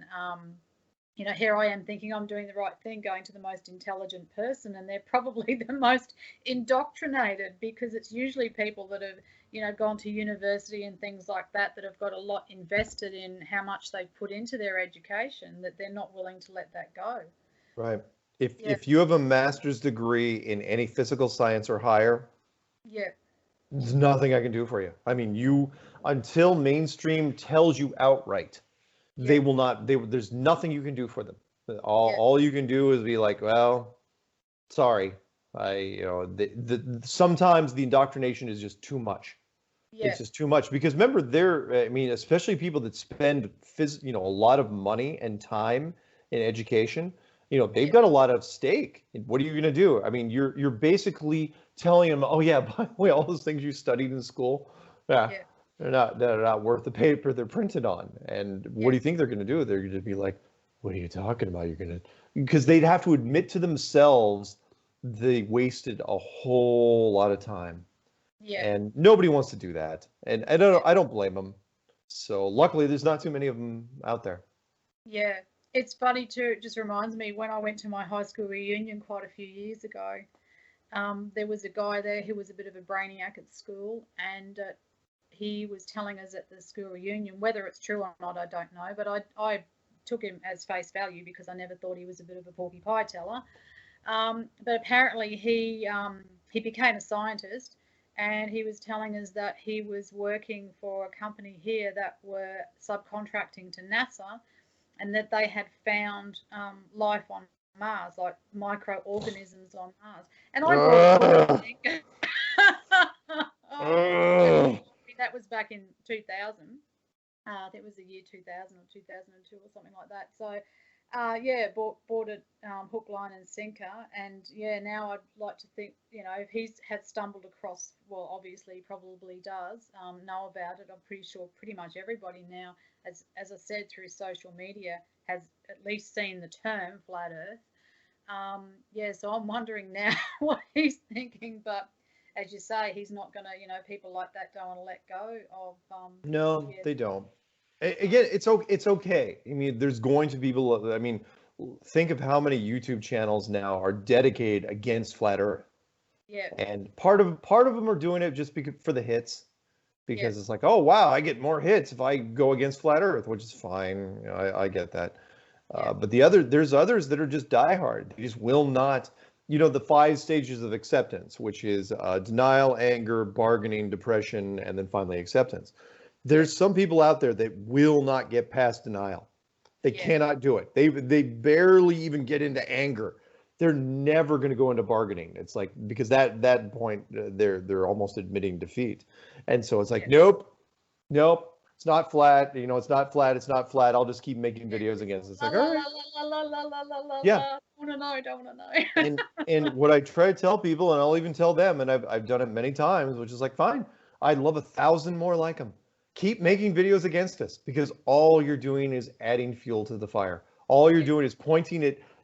You know, here I am thinking I'm doing the right thing, going to the most intelligent person, and they're probably the most indoctrinated, because it's usually people that have, you know, gone to university and things like that have got a lot invested in how much they put into their education, that they're not willing to let that go. Right. If Yeah. you have a master's degree in any physical science or higher, Yeah. there's nothing I can do for you. I mean, you, until mainstream tells you outright, they Yeah. will not, there's nothing you can do for them. Yeah. All you can do is be like, well, sorry. You know, sometimes the indoctrination is just too much. Yeah. It's just too much, because remember, I mean, especially people that spend you know, a lot of money and time in education, you know, they've Yeah. got a lot of stake. What are you going to do? I mean, you're basically telling them, oh yeah, by the way, all those things you studied in school, yeah, Yeah. they're not worth the paper they're printed on. And what Yeah. do you think they're going to do? They're going to be like, what are you talking about? You're going to, because they'd have to admit to themselves they wasted a whole lot of time. Yeah. And nobody wants to do that. And I don't blame them. So luckily there's not too many of them out there. Yeah. It's funny too, it just reminds me when I went to my high school reunion quite a few years ago, there was a guy there who was a bit of a brainiac at school, and he was telling us at the school reunion, whether it's true or not, I don't know, but I took him as face value because I never thought he was a bit of a porky pie teller. But apparently he became a scientist, and he was telling us that he was working for a company here that were subcontracting to NASA, and that they had found life on Mars, like microorganisms on Mars. And I bought it. That was back in 2000. I think it was the year 2000 or 2002 or something like that. So, yeah, bought it hook, line, and sinker. And yeah, now I'd like to think, you know, if he's had stumbled across, well, obviously he probably does know about it. I'm pretty sure pretty much everybody now, as I said, through social media, has at least seen the term flat Earth. Yeah, so I'm wondering now what he's thinking, but as you say, he's not going to, you know, people like that don't want to let go of. No, Yeah, they don't. Again, it's okay. I mean, there's going to be people, I mean, think of how many YouTube channels now are dedicated against flat Earth. yeah, And part of them are doing it just because for the hits, yeah, because it's like, oh wow, I get more hits if I go against flat Earth, which is fine. You know, I get that. yeah, But there's others that are just diehard. They just will not. you know, the 5 stages of acceptance, which is denial, anger, bargaining, depression, and then finally acceptance. There's some people out there that will not get past denial. They cannot do it. They barely even get into anger. They're never going to go into bargaining. It's like, because that point they're almost admitting defeat. And so it's like, nope, it's not flat. You know, it's not flat. It's not flat. I'll just keep making videos against it. It's like, all right. Yeah. Don't want to know. And what I try to tell people, and I'll even tell them, and I've done it many times, which is like, fine, I'd love 1,000 more like them. Keep making videos against us, because all you're doing is adding fuel to the fire. All you're doing is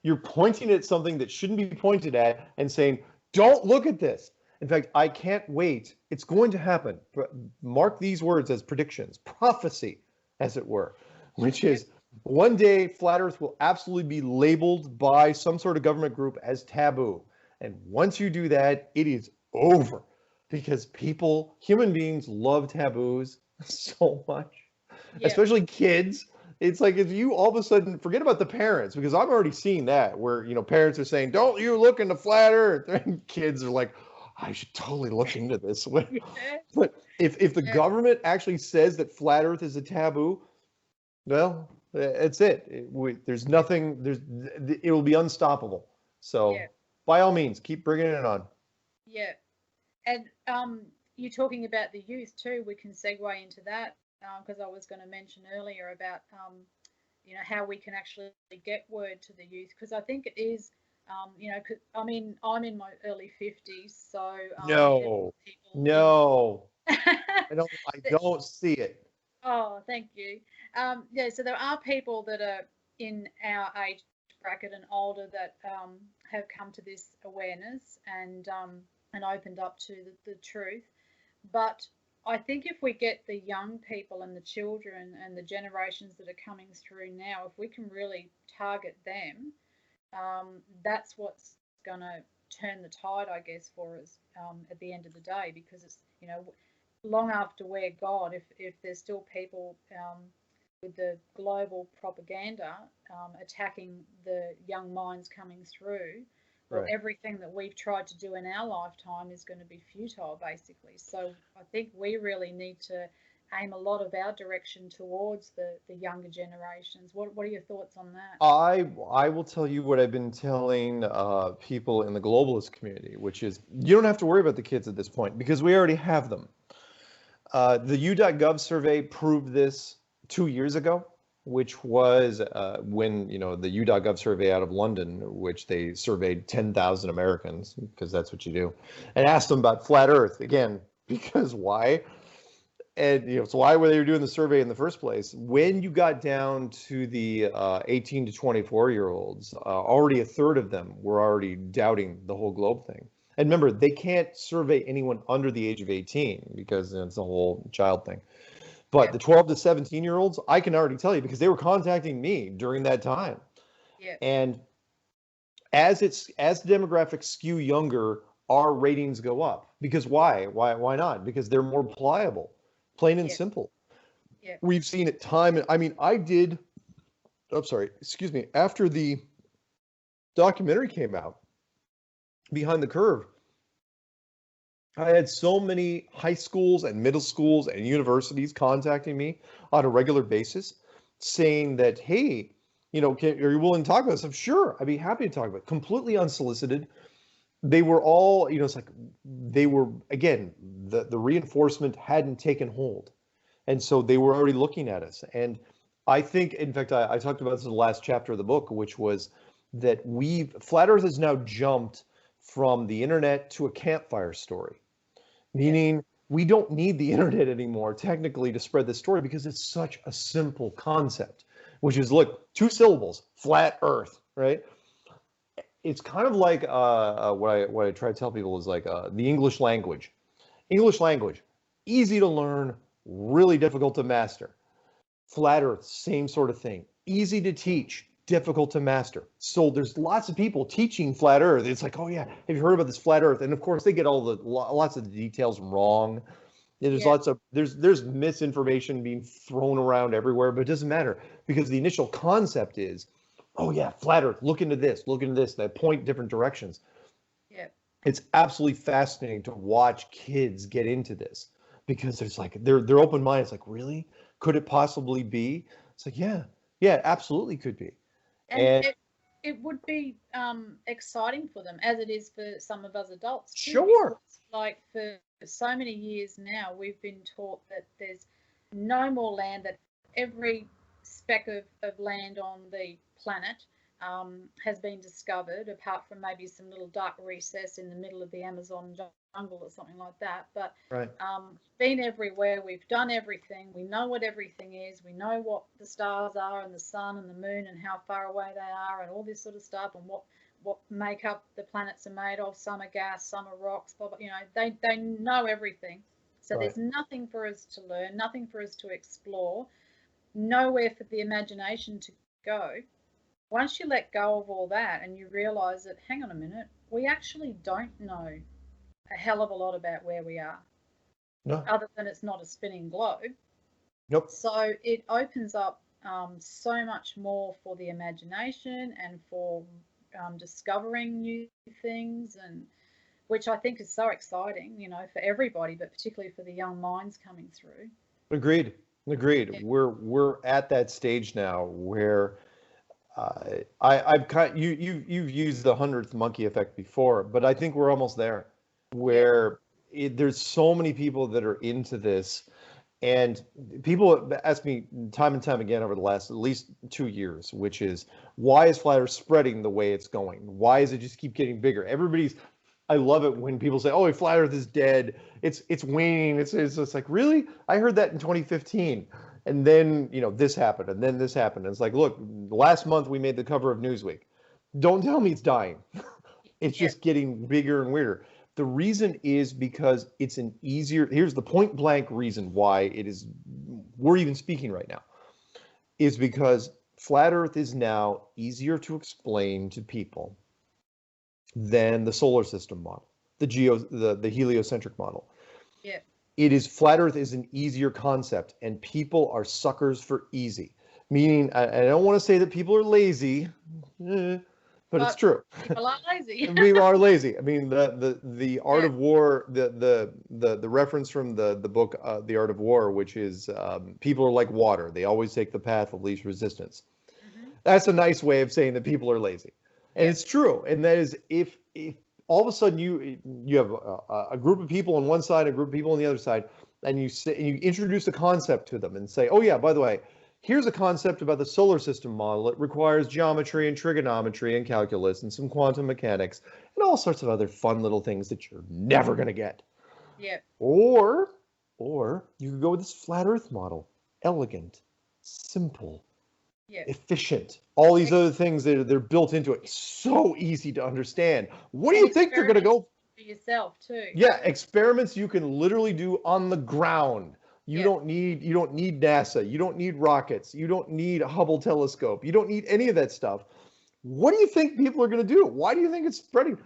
you're pointing at something that shouldn't be pointed at and saying, don't look at this. In fact, I can't wait. It's going to happen. Mark these words as predictions, prophecy, as it were, which is one day flat Earth will absolutely be labeled by some sort of government group as taboo. And once you do that, it is over, because human beings love taboos so much, especially kids. It's like, if you all of a sudden forget about the parents, because I'm already seeing that where, you know, parents are saying, don't you look into flat Earth, and kids are like, I should totally look into this. But if the government actually says that flat Earth is a taboo, well, that's it. There's nothing. It will be unstoppable. So by all means, keep bringing it on. Yeah, and you're talking about the youth too. We can segue into that, because I was going to mention earlier about you know, how we can actually get word to the youth, because I think it is. You know, I mean, I'm in my early 50s, so no, I don't see it. Oh, thank you. Yeah, so there are people that are in our age bracket and older that have come to this awareness and opened up to the truth. But I think if we get the young people and the children and the generations that are coming through now, if we can really target them, that's what's going to turn the tide, I guess, for us at the end of the day, because it's, you know, long after we're gone, if there's still people with the global propaganda attacking the young minds coming through, well, everything that we've tried to do in our lifetime is going to be futile, basically. So I think we really need to aim a lot of our direction towards the younger generations. What are your thoughts on that? I will tell you what I've been telling people in the globalist community, which is, you don't have to worry about the kids at this point, because we already have them. The U.gov survey proved this 2 years ago, which was when, you know, the U.gov survey out of London, which they surveyed 10,000 Americans, because that's what you do, and asked them about flat Earth again, because why? And, you know, so why were they doing the survey in the first place? When you got down to the 18 to 24-year-olds, already a third of them were already doubting the whole globe thing. And remember, they can't survey anyone under the age of 18 because it's a whole child thing. But the 12 to 17-year-olds, I can already tell you, because they were contacting me during that time. And as the demographics skew younger, our ratings go up. Because why? Why not? Because they're more pliable. Plain and simple. We've seen it time. I mean, after the documentary came out, Behind the Curve, I had so many high schools and middle schools and universities contacting me on a regular basis saying that, hey, you know, are you willing to talk about this? I'm sure, I'd be happy to talk about it. Completely unsolicited. They were all, you know, it's like they were, again, the reinforcement hadn't taken hold. And so they were already looking at us. And I think, in fact, I talked about this in the last chapter of the book, which was that Flat Earth has now jumped from the internet to a campfire story, meaning we don't need the internet anymore, technically, to spread this story, because it's such a simple concept, which is, look, 2 syllables, flat Earth, right? It's kind of like what I try to tell people is like the English language. English language, easy to learn, really difficult to master. Flat Earth, same sort of thing. Easy to teach, difficult to master. So there's lots of people teaching flat Earth. It's like, oh yeah, have you heard about this flat Earth? And of course they get lots of the details wrong. There's lots of there's misinformation being thrown around everywhere, but it doesn't matter, because the initial concept is, oh yeah, flat Earth, look into this, they point different directions. Yeah. It's absolutely fascinating to watch kids get into this because there's like they're open minded. It's like, really? Could it possibly be? It's like, yeah, yeah, it absolutely could be. And And it would be exciting for them, as it is for some of us adults too, sure, because like for so many years now we've been taught that there's no more land, that every speck of land on the planet has been discovered, apart from maybe some little dark recess in the middle of the Amazon jungle or something like that. But right, been everywhere, we've done everything, we know what everything is, we know what the stars are and the sun and the moon and how far away they are and all this sort of stuff, and what makeup the planets are made of. Some are gas, some are rocks, blah, blah, you know, they know everything. So right. there's nothing for us to learn, nothing for us to explore, nowhere for the imagination to go. Once you let go of all that and you realize that, hang on a minute, we actually don't know a hell of a lot about where we are, No, other than it's not a spinning globe. nope. So it opens up so much more for the imagination and for discovering new things, and which I think is so exciting, you know, for everybody, but particularly for the young minds coming through. Agreed. Agreed. Yeah. We're at that stage now where I've kind you've used the 100th monkey effect before, but I think we're almost there, where there's so many people that are into this, and people ask me time and time again over the last at least 2 years, which is, why is flat Earth spreading the way it's going? Why does it just keep getting bigger? I love it when people say, "Oh, flat Earth is dead. It's waning." It's just like, really? I heard that in 2015. And then, this happened, and then this happened. And it's like, look, last month we made the cover of Newsweek. Don't tell me it's dying. It's Yeah. just getting bigger and weirder. The reason is because here's the point blank reason why we're even speaking right now, is because flat Earth is now easier to explain to people than the solar system model, the heliocentric model. Yeah. Flat Earth is an easier concept, and people are suckers for easy. Meaning, I don't want to say that people are lazy, but it's true. People are lazy. People are lazy. I mean, the art Yeah. of war, the reference from the book The Art of War, which is people are like water; they always take the path of least resistance. Mm-hmm. That's a nice way of saying that people are lazy, and it's true. And that is, if all of a sudden you have a group of people on one side, a group of people on the other side, and you introduce a concept to them and say, oh yeah, by the way, here's a concept about the solar system model. It requires geometry and trigonometry and calculus and some quantum mechanics and all sorts of other fun little things that you're never going to get. Yeah. Or you could go with this flat Earth model. Elegant, simple, efficient, all these other things that are built into it. So easy to understand. What do you think they're going to go for yourself too? Yeah, experiments you can literally do on the ground. You don't need NASA. You don't need rockets. You don't need a Hubble telescope. You don't need any of that stuff. What do you think people are going to do? Why do you think it's spreading?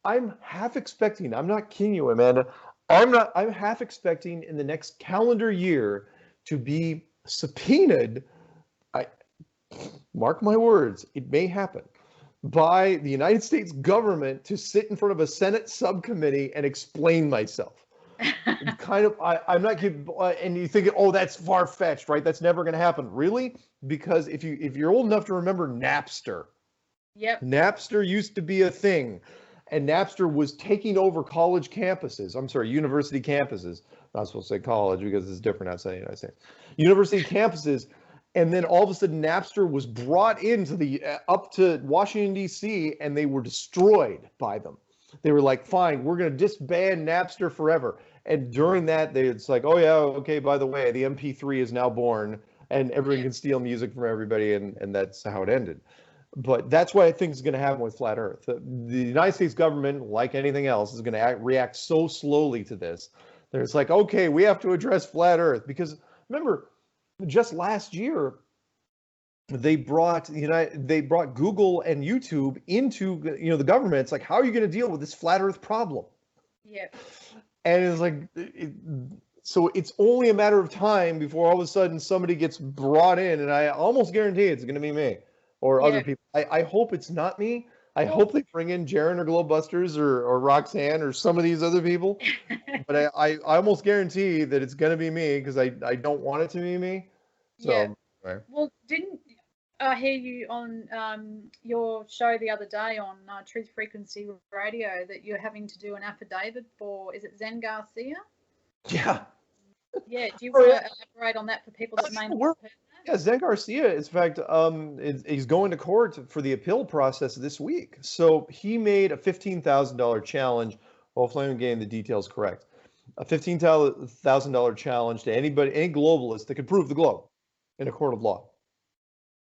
I'm half expecting, I'm not kidding you, Amanda. I'm half expecting in the next calendar year to be subpoenaed. Mark my words, it may happen, by the United States government to sit in front of a Senate subcommittee and explain myself. I'm not kidding. And you think, oh, that's far-fetched, right? That's never going to happen. Really? Because if you're old enough to remember Napster, Napster used to be a thing, and Napster was taking over college campuses. I'm sorry, university campuses. Not supposed to say college because it's different outside the United States. University campuses. And then all of a sudden, Napster was brought into up to Washington, D.C., and they were destroyed by them. They were like, fine, we're going to disband Napster forever. And during that, it's like, oh, yeah, okay, by the way, the MP3 is now born, and everyone can steal music from everybody, and that's how it ended. But that's what I think is going to happen with Flat Earth. The United States government, like anything else, is going to react so slowly to this. It's like, okay, we have to address Flat Earth. Because remember, just last year, they brought Google and YouTube into the government. It's like, how are you going to deal with this flat Earth problem? Yeah. And it's like, so it's only a matter of time before all of a sudden somebody gets brought in, and I almost guarantee it's going to be me or other people. I hope it's not me. I Well, hope they bring in Jaren or Glowbusters or Roxanne or some of these other people. But I almost guarantee that it's going to be me because I don't want it to be me. yeah. So, anyway. Well, didn't I hear you on your show the other day on Truth Frequency Radio that you're having to do an affidavit for, is it Zen Garcia? Yeah. Yeah, do you Oh, want yeah. to elaborate on that for people that may not We're- have heard that? Yeah, Zen Garcia, in fact, he's going to court for the appeal process this week. So he made a $15,000 challenge. Hopefully, I'm getting the details correct. A $15,000 challenge to anybody, any globalist that could prove the globe in a court of law.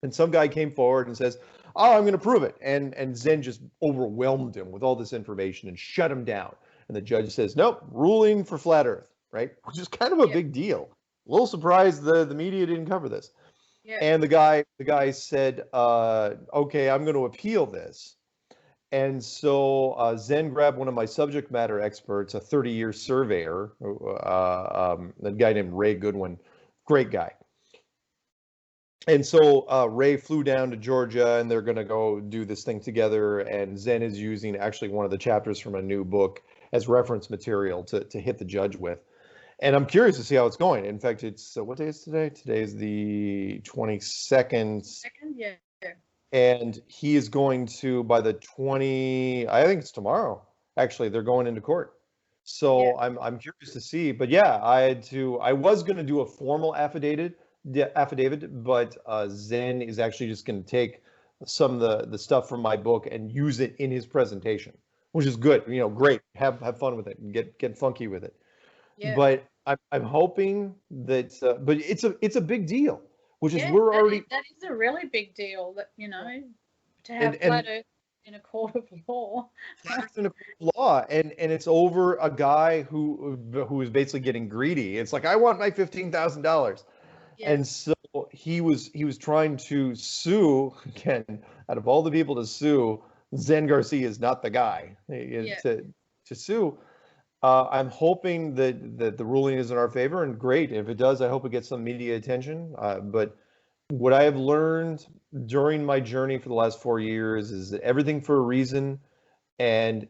And some guy came forward and says, "Oh, I'm going to prove it." And Zen just overwhelmed him with all this information and shut him down. And the judge says, "Nope, ruling for flat Earth," right? Which is kind of a big deal. A little surprised the media didn't cover this. Yeah. And the guy said, "Okay, I'm going to appeal this." And so Zen grabbed one of my subject matter experts, a 30-year surveyor, a guy named Ray Goodwin, great guy. And so Ray flew down to Georgia, and they're going to go do this thing together. And Zen is using actually one of the chapters from a new book as reference material to hit the judge with. And I'm curious to see how it's going. In fact, it's what day is today? Today is the 22nd. Second, yeah. And he is going to, by the 20, I think it's tomorrow. Actually, they're going into court. So Yeah. I'm curious to see. But yeah, I was going to do a formal affidavit, but Zen is actually just going to take some of the stuff from my book and use it in his presentation, which is good. You know, great. Have fun with it and get funky with it. Yeah. But I'm hoping that, but it's a big deal, which is we're already. That is a really big deal. That to have And flat Earth in a court of law. in a court of law, and it's over a guy who is basically getting greedy. It's like, I want my $15,000, and so he was trying to sue again. Out of all the people to sue, Zen Garcia is not the guy to sue. I'm hoping that the ruling is in our favor, and great. If it does, I hope it gets some media attention. But what I have learned during my journey for the last 4 years is that everything for a reason, and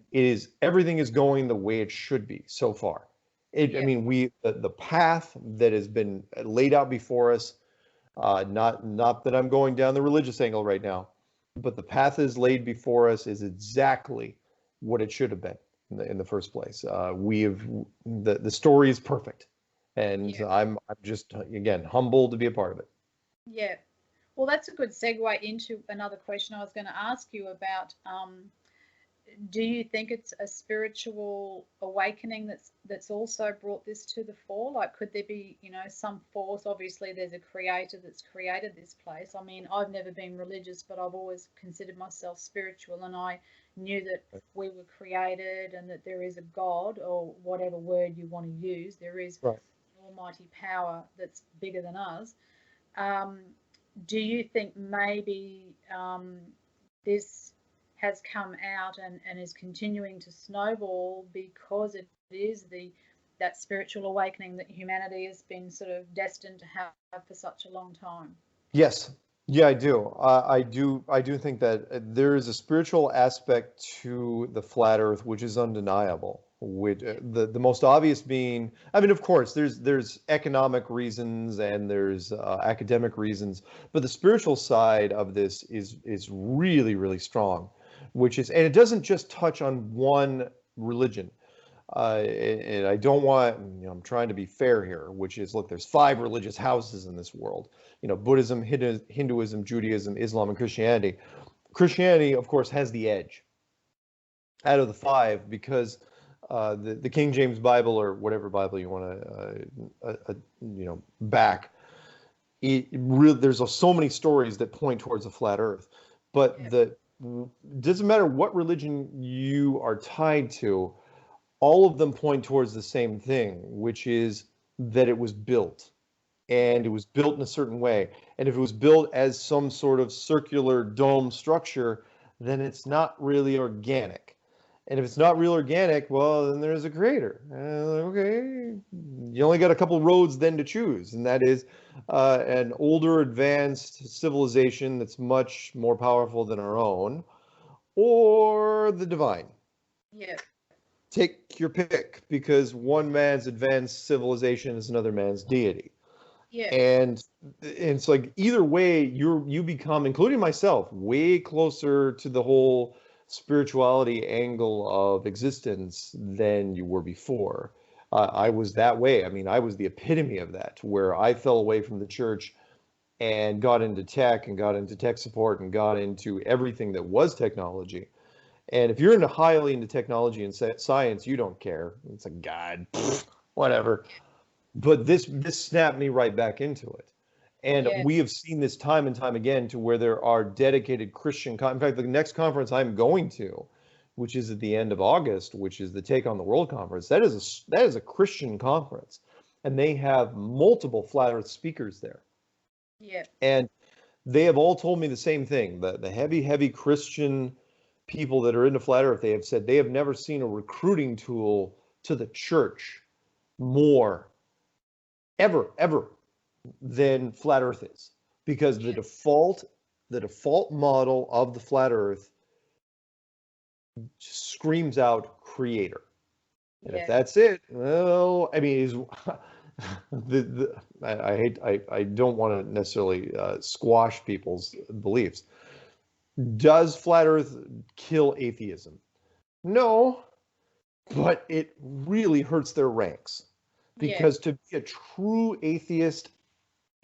everything is going the way it should be so far. I mean, the path that has been laid out before us, not that I'm going down the religious angle right now, but the path is laid before us is exactly what it should have been in the first place. The story is perfect, and I'm just, again, humbled to be a part of it. Yeah. Well, that's a good segue into another question I was going to ask you about. Do you think it's a spiritual awakening that's also brought this to the fore? Like, could there be, some force? Obviously, there's a creator that's created this place. I mean, I've never been religious, but I've always considered myself spiritual, and I knew that we were created and that there is a God, or whatever word you want to use. There is an almighty power that's bigger than us. Do you think maybe this has come out and is continuing to snowball because it is that spiritual awakening that humanity has been sort of destined to have for such a long time? Yes. Yeah, I do. I do think that there is a spiritual aspect to the flat Earth which is undeniable. Which the most obvious being, I mean, of course, there's economic reasons and there's academic reasons, but the spiritual side of this is really, really strong. And it doesn't just touch on one religion. And I don't want, I'm trying to be fair here, which is, look, there's 5 religious houses in this world. Buddhism, Hinduism, Judaism, Islam, and Christianity. Christianity, of course, has the edge out of the 5 because the King James Bible, or whatever Bible you want to, back, there's so many stories that point towards a flat Earth. But doesn't matter what religion you are tied to, all of them point towards the same thing, which is that it was built. And it was built in a certain way. And if it was built as some sort of circular dome structure, then it's not really organic. And if it's not real organic, well, then there's a creator. Okay, you only got a couple roads then to choose, and that is an older, advanced civilization that's much more powerful than our own, or the divine. Yeah. Take your pick, because one man's advanced civilization is another man's deity. Yeah. And it's like either way, you become, including myself, way closer to the whole spirituality angle of existence than you were before. I was that way. I mean, I was the epitome of that, where I fell away from the church and got into tech and got into tech support and got into everything that was technology. And if you're highly into technology and science, you don't care. It's like, God, whatever. But this snapped me right back into it. And Yeah. we have seen this time and time again, to where there are dedicated Christian, in fact, the next conference I'm going to, which is at the end of August, which is the Take on the World conference, that is a Christian conference. And they have multiple flat earth speakers there. Yeah. And they have all told me the same thing. The heavy Christian people that are into flat earth, they have said they have never seen a recruiting tool to the church more ever than flat earth is, because the default model of the flat earth screams out creator. And if that's it, well, I mean, is I don't want to necessarily squash people's beliefs. Does flat earth kill atheism? No, but it really hurts their ranks, because to be a true atheist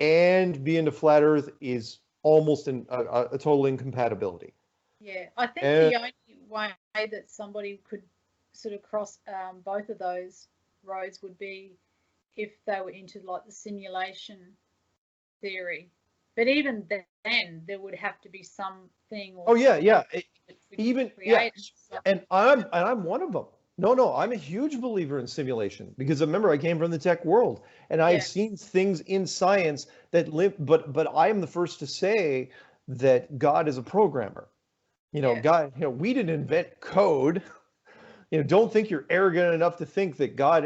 and be into flat earth is almost a total incompatibility. Yeah, I think the only way that somebody could sort of cross both of those roads would be if they were into like the simulation theory. But even then, there would have to be something. Or and I'm one of them. No, I'm a huge believer in simulation, because remember, I came from the tech world, and I've seen things in science that live. But I am the first to say that God is a programmer. God. We didn't invent code. Don't think you're arrogant enough to think that God.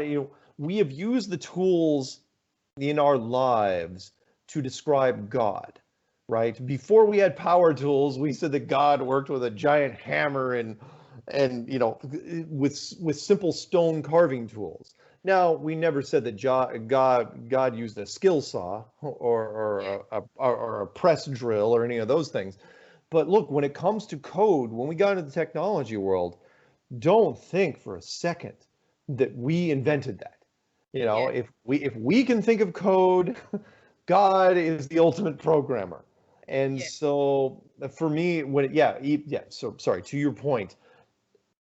We have used the tools in our lives to describe God. Right? Before we had power tools, we said that God worked with a giant hammer and with simple stone carving tools. Now, we never said that God used a skill saw or a press drill or any of those things. But look, when it comes to code, when we got into the technology world, don't think for a second that we invented that. If we can think of code, God is the ultimate programmer. And so for me, so sorry, to your point,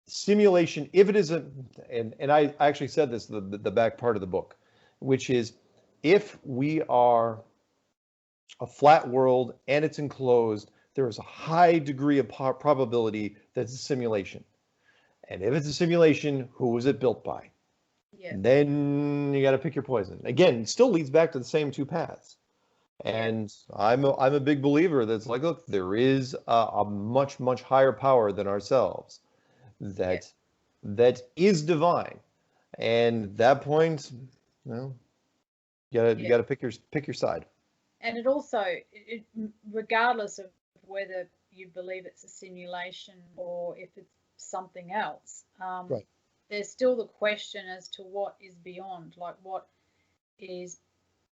simulation, if it isn't, and I actually said this, the back part of the book, which is, if we are a flat world and it's enclosed, there is a high degree of probability that it's a simulation. And if it's a simulation, who was it built by? And then you got to pick your poison. Again, it still leads back to the same two paths. And I'm a big believer that's like, look, there is a much higher power than ourselves that is divine. And at that point, you got to pick your side. And it also, regardless of whether you believe it's a simulation or if it's something else, there's still the question as to what is beyond, like what is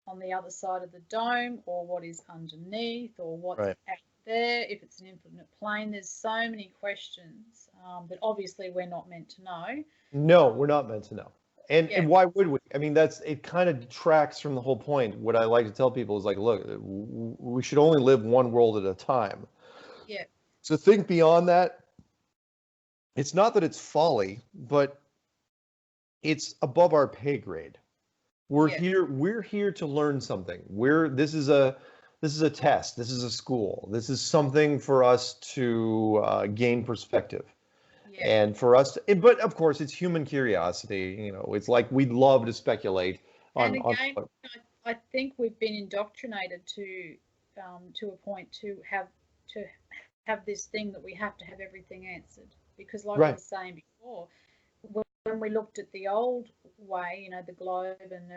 on the other side of the dome, or what is underneath, or what's out there, if it's an infinite plane. There's so many questions that obviously we're not meant to know. No, we're not meant to know. And why would we? I mean, it kind of detracts from the whole point. What I like to tell people is like, look, we should only live one world at a time. Yeah. So think beyond that. It's not that it's folly, but it's above our pay grade. We're here to learn something. This is a test. This is a school. This is something for us to gain perspective. And for us but of course, it's human curiosity. It's like we'd love to speculate on. And again, I think we've been indoctrinated to a point to have this thing that we have to have everything answered, because like I was saying before, when we looked at the old way, the globe and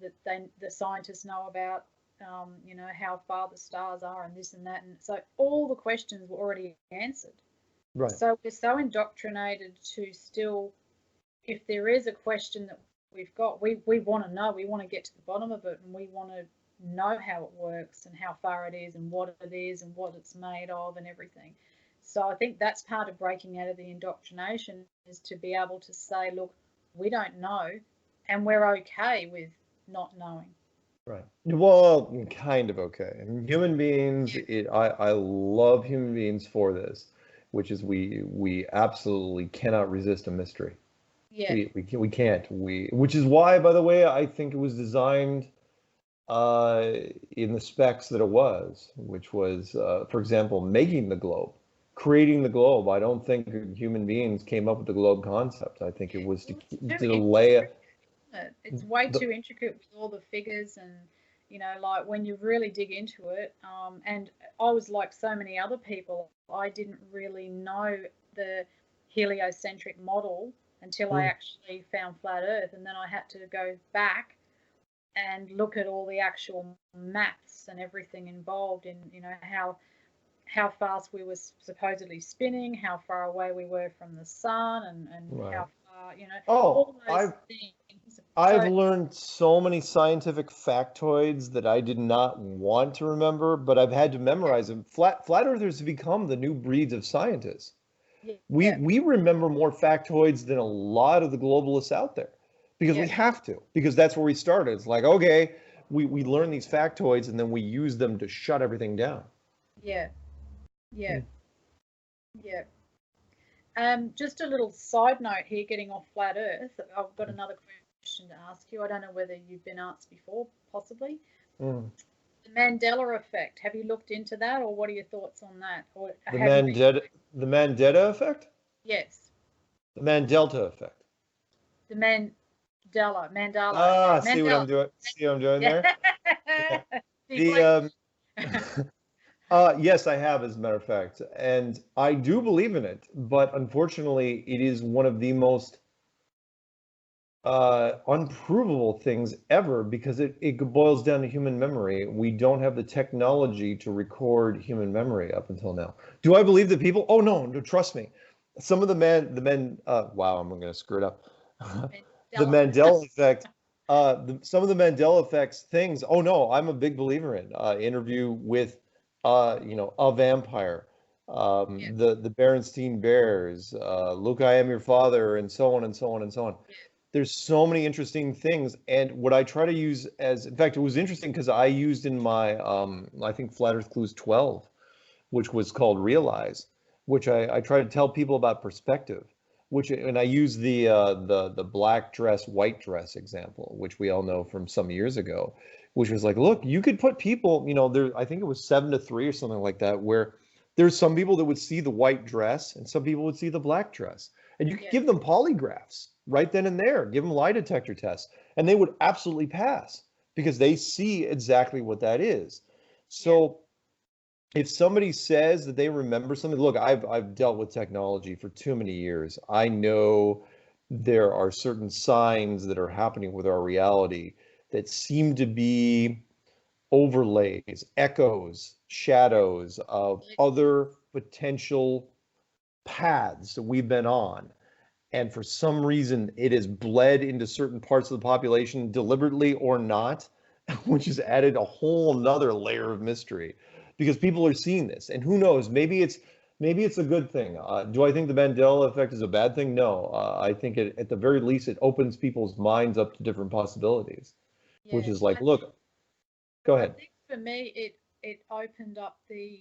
the scientists know about, how far the stars are and this and that, and so all the questions were already answered. Right. So we're so indoctrinated to still, if there is a question that we've got, we want to know, we want to get to the bottom of it, and we want to know how it works and how far it is and what it is and what it's made of and everything. So I think that's part of breaking out of the indoctrination, is to be able to say, look, we don't know, and we're okay with not knowing. Right. Well, kind of okay. And human beings, I love human beings for this, which is we absolutely cannot resist a mystery. Yeah. We can't. Which is why, by the way, I think it was designed in the specs that it was, which was, for example, making the globe, creating the globe. I don't think human beings came up with the globe concept. I think it was to lay it. It's way too intricate with all the figures, and like when you really dig into it. And I was like so many other people, I didn't really know the heliocentric model until I actually found flat Earth, and then I had to go back and look at all the actual maths and everything involved in how fast we were supposedly spinning, how far away we were from the sun, and how far, all those things. I've learned so many scientific factoids that I did not want to remember, but I've had to memorize them. Flat earthers have become the new breeds of scientists. We remember more factoids than a lot of the globalists out there, because we have to, because that's where we started. It's like, okay, we learn these factoids and then we use them to shut everything down. Yeah. Just a little side note here, getting off flat Earth. I've got another question to ask you. I don't know whether you've been asked before, possibly. The Mandela effect. Have you looked into that, or what are your thoughts on that? Or the Mandela effect? Yes. The Mandelta effect. The Mandela. Ah, see what I'm doing? See what I'm doing there? Yes, I have, as a matter of fact, and I do believe in it, but unfortunately, it is one of the most unprovable things ever, because it boils down to human memory. We don't have the technology to record human memory up until now. Do I believe that people? Oh no, trust me. Some of the men. Wow, I'm gonna screw it up. The Mandela effect. Some of the Mandela effects things. Oh no, I'm a big believer in. Interview with, a vampire. The Berenstein Bears. Look, I Am Your Father, and so on and so on and so on. There's so many interesting things, and what I try to use as, in fact, it was interesting because I used in my, I think Flat Earth Clues 12, which was called Realize, which I try to tell people about perspective, and I use the black dress, white dress example, which we all know from some years ago, which was like, look, you could put people, there, I think it was 7-3 or something like that, where there's some people that would see the white dress and some people would see the black dress, and you could give them polygraphs right then and there, give them lie detector tests, and they would absolutely pass because they see exactly what that is. So if somebody says that they remember something, look, I've dealt with technology for too many years. I know there are certain signs that are happening with our reality that seem to be overlays, echoes, shadows of other potential paths that we've been on. And for some reason, it has bled into certain parts of the population, deliberately or not, which has added a whole nother layer of mystery, because people are seeing this. And who knows, maybe it's a good thing. Do I think the Mandela effect is a bad thing? No. I think at the very least, it opens people's minds up to different possibilities, which is like, look, go ahead. I think for me, it opened up the,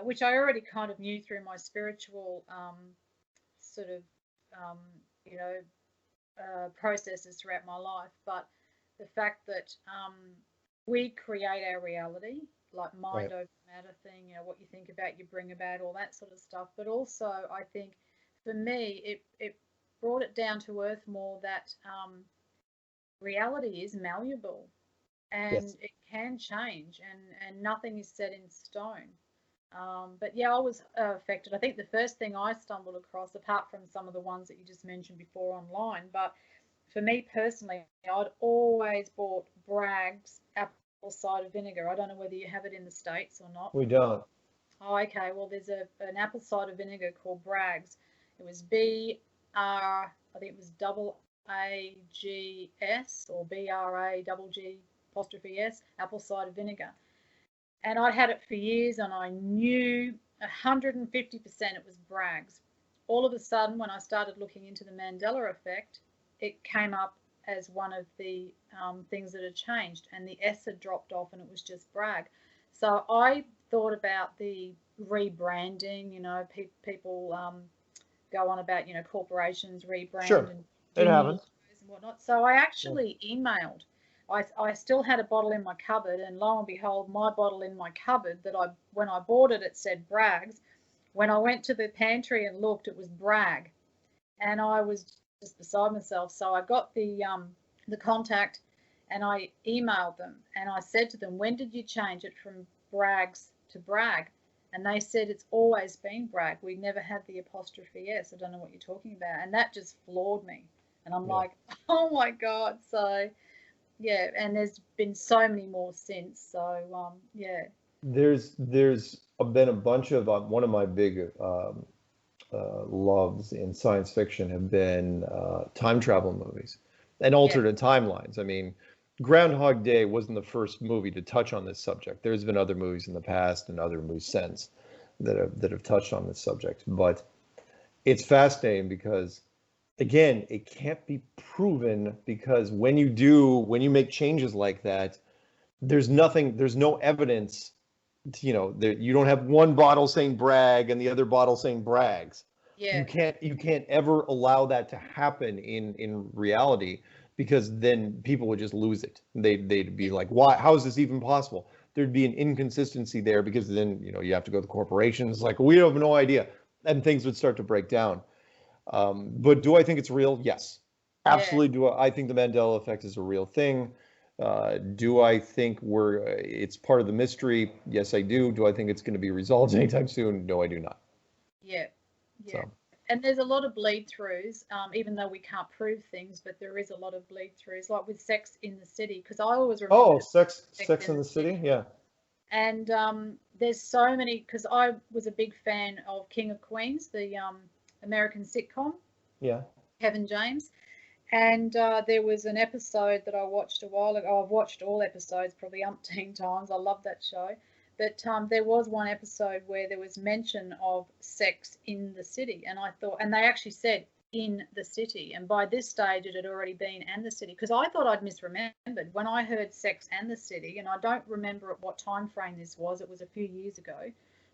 which I already kind of knew through my spiritual sort of processes throughout my life, but the fact that we create our reality, like mind over matter thing, what you think about, you bring about, all that sort of stuff. But also, I think for me, it brought it down to earth more, that reality is malleable and it can change, and nothing is set in stone. But yeah, I was affected. I think the first thing I stumbled across, apart from some of the ones that you just mentioned before online, but for me personally, I'd always bought Bragg's apple cider vinegar. I don't know whether you have it in the States or not. We don't. Oh, okay. Well, there's an apple cider vinegar called Bragg's. It was B-R, I think it was double A-G-S or B-R-A double G apostrophe S, apple cider vinegar. And I'd had it for years and I knew 150% it was Bragg's. All of a sudden, when I started looking into the Mandela effect, it came up as one of the things that had changed, and the S had dropped off and it was just Bragg. So I thought about the rebranding, people go on about, corporations rebrand Sure, and it do new happens. logos and whatnot. So I actually emailed. I still had a bottle in my cupboard, and lo and behold, my bottle in my cupboard that when I bought it, it said Bragg's. When I went to the pantry and looked, it was Bragg, and I was just beside myself. So I got the contact, and I emailed them, and I said to them, "When did you change it from Bragg's to Bragg?" And they said it's always been Bragg. We never had the apostrophe S. I don't know what you're talking about, and that just floored me. And I'm like, oh my God. So yeah, and there's been so many more since. So yeah. There's been a bunch of one of my big loves in science fiction have been time travel movies and alternate timelines. I mean, Groundhog Day wasn't the first movie to touch on this subject. There's been other movies in the past and other movies since that have touched on this subject. But it's fascinating because, again, it can't be proven, because when you make changes like that, there's no evidence. You don't have one bottle saying Bragg and the other bottle saying Bragg's. Yeah. You can't ever allow that to happen in reality, because then people would just lose it. They'd be like, why? How is this even possible? There'd be an inconsistency there, because then you have to go to the corporations, like, we have no idea, and things would start to break down. But do I think it's real? Yes, absolutely. Do I think the Mandela effect is a real thing? Do I think it's part of the mystery? Yes, I do. Do I think it's going to be resolved anytime soon? No, I do not. Yeah. Yeah. So. And there's a lot of bleed throughs, even though we can't prove things, but there is a lot of bleed throughs, like with Sex in the City, because I always remember. Oh, Sex in the City, yeah. And there's so many, because I was a big fan of King of Queens, the American sitcom. Yeah. Kevin James. And there was an episode that I watched a while ago. I've watched all episodes probably umpteen times. I love that show. But there was one episode where there was mention of sex in the city. And I thought, and they actually said in the city. And by this stage, it had already been and the city. Because I thought I'd misremembered when I heard Sex and the City. And I don't remember at what time frame this was. It was a few years ago.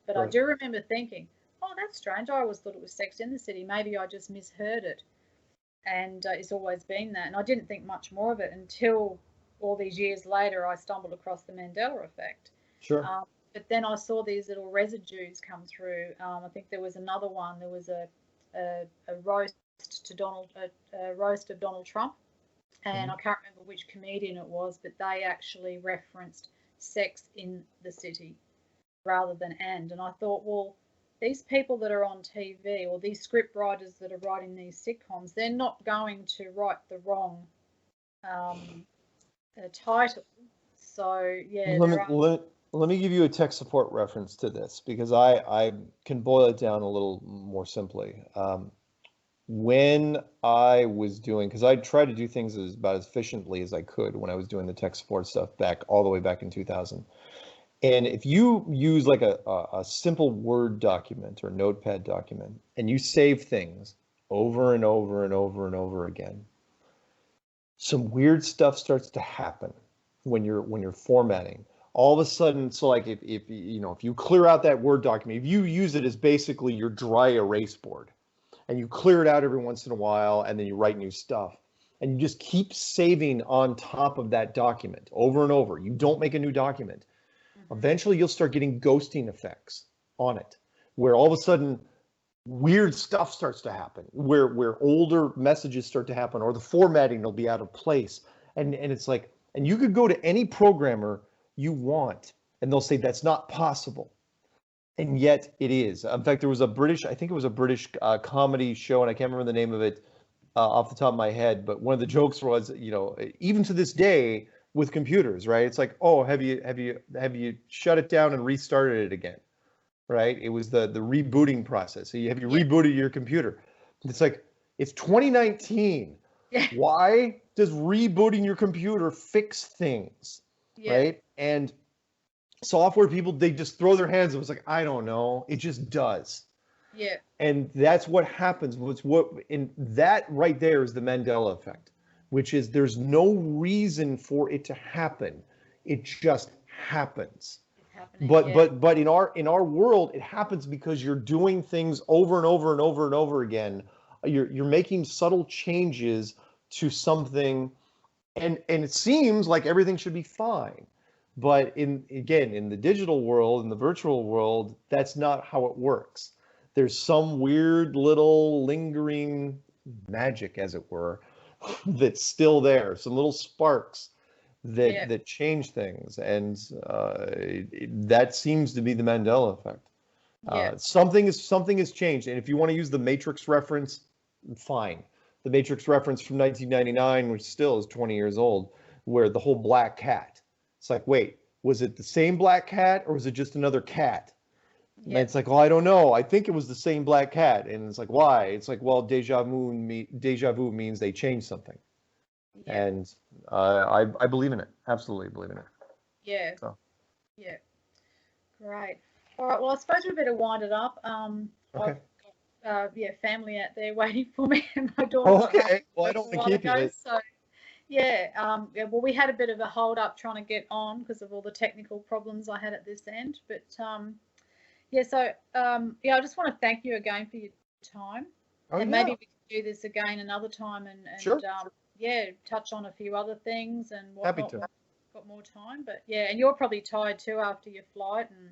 But right. I do remember thinking, oh, that's strange. I always thought it was Sex in the City. Maybe I just misheard it. And it's always been that. And I didn't think much more of it until all these years later I stumbled across the Mandela effect. Sure. But then I saw these little residues come through. I think there was another one. There was a roast of Donald Trump, and I can't remember which comedian it was, but they actually referenced Sex in the City rather than and I thought, well, these people that are on TV, or these script writers that are writing these sitcoms, they're not going to write the wrong title. So yeah. Let me give you a tech support reference to this, because I can boil it down a little more simply. When I was doing, because I tried to do things about as efficiently as I could when I was doing the tech support stuff all the way back in 2000. And if you use like a simple Word document or Notepad document, and you save things over and over and over and over again, some weird stuff starts to happen when you're formatting. All of a sudden, so like if you clear out that Word document, if you use it as basically your dry erase board, and you clear it out every once in a while, and then you write new stuff, and you just keep saving on top of that document over and over, you don't make a new document. Eventually, you'll start getting ghosting effects on it, where all of a sudden weird stuff starts to happen, where older messages start to happen, or the formatting will be out of place. And it's like, and you could go to any programmer you want, and they'll say that's not possible. And yet it is. In fact, there was I think it was a British comedy show, and I can't remember the name of it off the top of my head, but one of the jokes was, even to this day, with computers, right? It's like, oh, have you shut it down and restarted it again? right? It was the rebooting process. So have you Yeah. rebooted your computer? It's like, it's 2019. Yeah. Why does rebooting your computer fix things, Yeah. right? And software people, they just throw their hands up. It's like, I don't know. It just does. Yeah. And that's what happens. In that right there is the Mandela effect, which is there's no reason for it to happen. It just happens. It's happening. Yeah. But in our world, it happens because you're doing things over and over and over and over again. You're making subtle changes to something, and it seems like everything should be fine. But in the digital world, in the virtual world, that's not how it works. There's some weird little lingering magic, as it were, that's still there. Some little sparks that change things, and that seems to be the Mandela effect. Yeah. Something has changed, and if you want to use the Matrix reference, fine. The Matrix reference from 1999, which still is 20 years old, where the whole black cat. It's like, wait, was it the same black cat or was it just another cat? And it's like, well, I don't know. I think it was the same black cat. And it's like, why? It's like, well, deja vu means they changed something. Yeah. And I believe in it. Absolutely believe in it. Yeah. So. Yeah. Great. All right. Well, I suppose we better wind it up. Okay. Family out there waiting for me, and my daughter. Oh, okay. Well, I don't want to keep you. So, well, we had a bit of a hold up trying to get on because of all the technical problems I had at this end. But I just want to thank you again for your time. And maybe we can do this again another time and sure. Touch on a few other things and whatnot. Happy to. Got more time, but and you're probably tired too after your flight and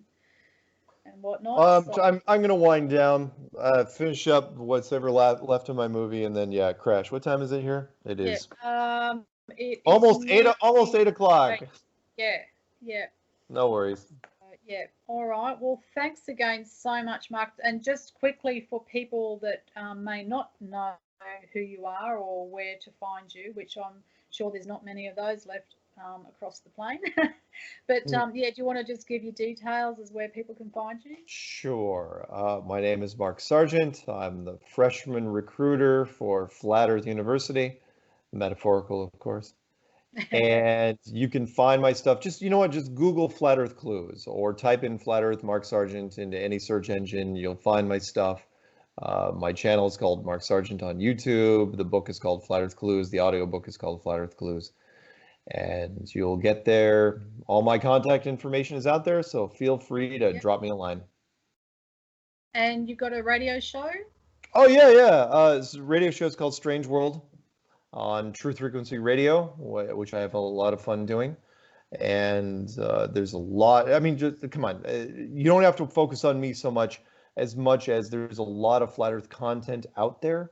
whatnot. I'm gonna wind down, finish up what's ever left of my movie, and then crash. What time is it here? It is. Almost 8 o'clock. Yeah. No worries. All right. Well, thanks again so much, Mark. And just quickly for people that may not know who you are or where to find you, which I'm sure there's not many of those left across the plane. But do you want to just give your details as where people can find you? Sure. My name is Mark Sargent. I'm the freshman recruiter for Flat Earth University, metaphorical, of course. And you can find my stuff. Just Google Flat Earth Clues or type in Flat Earth Mark Sargent into any search engine. You'll find my stuff. My channel is called Mark Sargent on YouTube. The book is called Flat Earth Clues. The audiobook is called Flat Earth Clues. And you'll get there. All my contact information is out there, so feel free to drop me a line. And you've got a radio show? Oh, yeah. This radio show is called Strange World on Truth Frequency Radio, which I have a lot of fun doing. And there's a lot. I mean, just come on. You don't have to focus on me so much as there's a lot of Flat Earth content out there.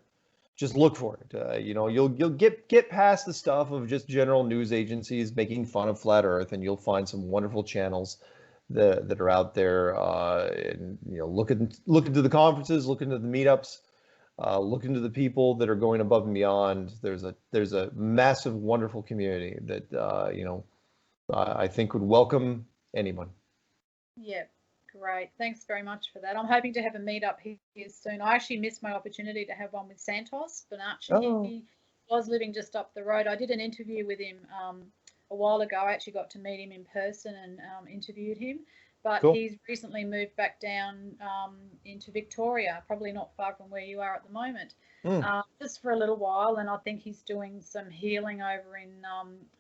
Just look for it. You'll get past the stuff of just general news agencies making fun of Flat Earth, and you'll find some wonderful channels that are out there. And look into the conferences, look into the meetups, look into the people that are going above and beyond. There's a massive, wonderful community that I think would welcome anyone. Yeah. Great. Thanks very much for that. I'm hoping to have a meetup here soon. I actually missed my opportunity to have one with Santos Bonacci. Oh. He was living just up the road. I did an interview with him a while ago. I actually got to meet him in person and interviewed him. But Cool. He's recently moved back down into Victoria, probably not far from where you are at the moment, just for a little while. And I think he's doing some healing over in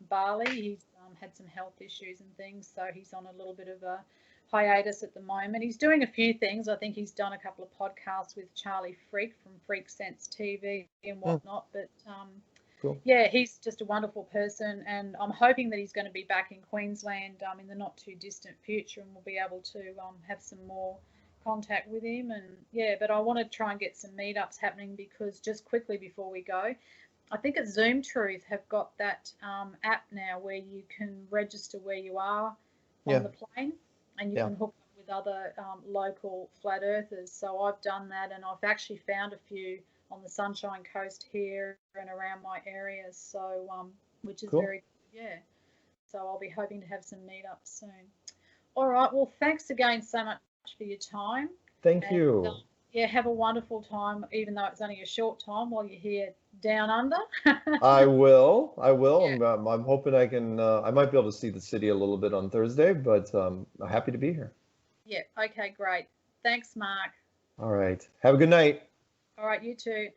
Bali. He's had some health issues and things, so he's on a little bit of a hiatus at the moment. He's doing a few things. I think he's done a couple of podcasts with Charlie Freak from Freak Sense TV and whatnot. But Cool. He's just a wonderful person, and I'm hoping that he's going to be back in Queensland in the not too distant future, and we'll be able to have some more contact with him. And but I want to try and get some meetups happening, because just quickly before we go, I think at Zoom Truth have got that app now where you can register where you are on the plane. And you can hook up with other local flat earthers. So I've done that, and I've actually found a few on the Sunshine Coast here and around my areas. So which is very good. Yeah. So I'll be hoping to have some meetups soon. All right. Well, thanks again so much for your time. Thank And, you. yeah, have a wonderful time, even though it's only a short time while you're here down under. I will. Yeah. I'm hoping I can, I might be able to see the city a little bit on Thursday, but I'm happy to be here. Yeah, okay, great. Thanks, Mark. All right. Have a good night. All right, you too.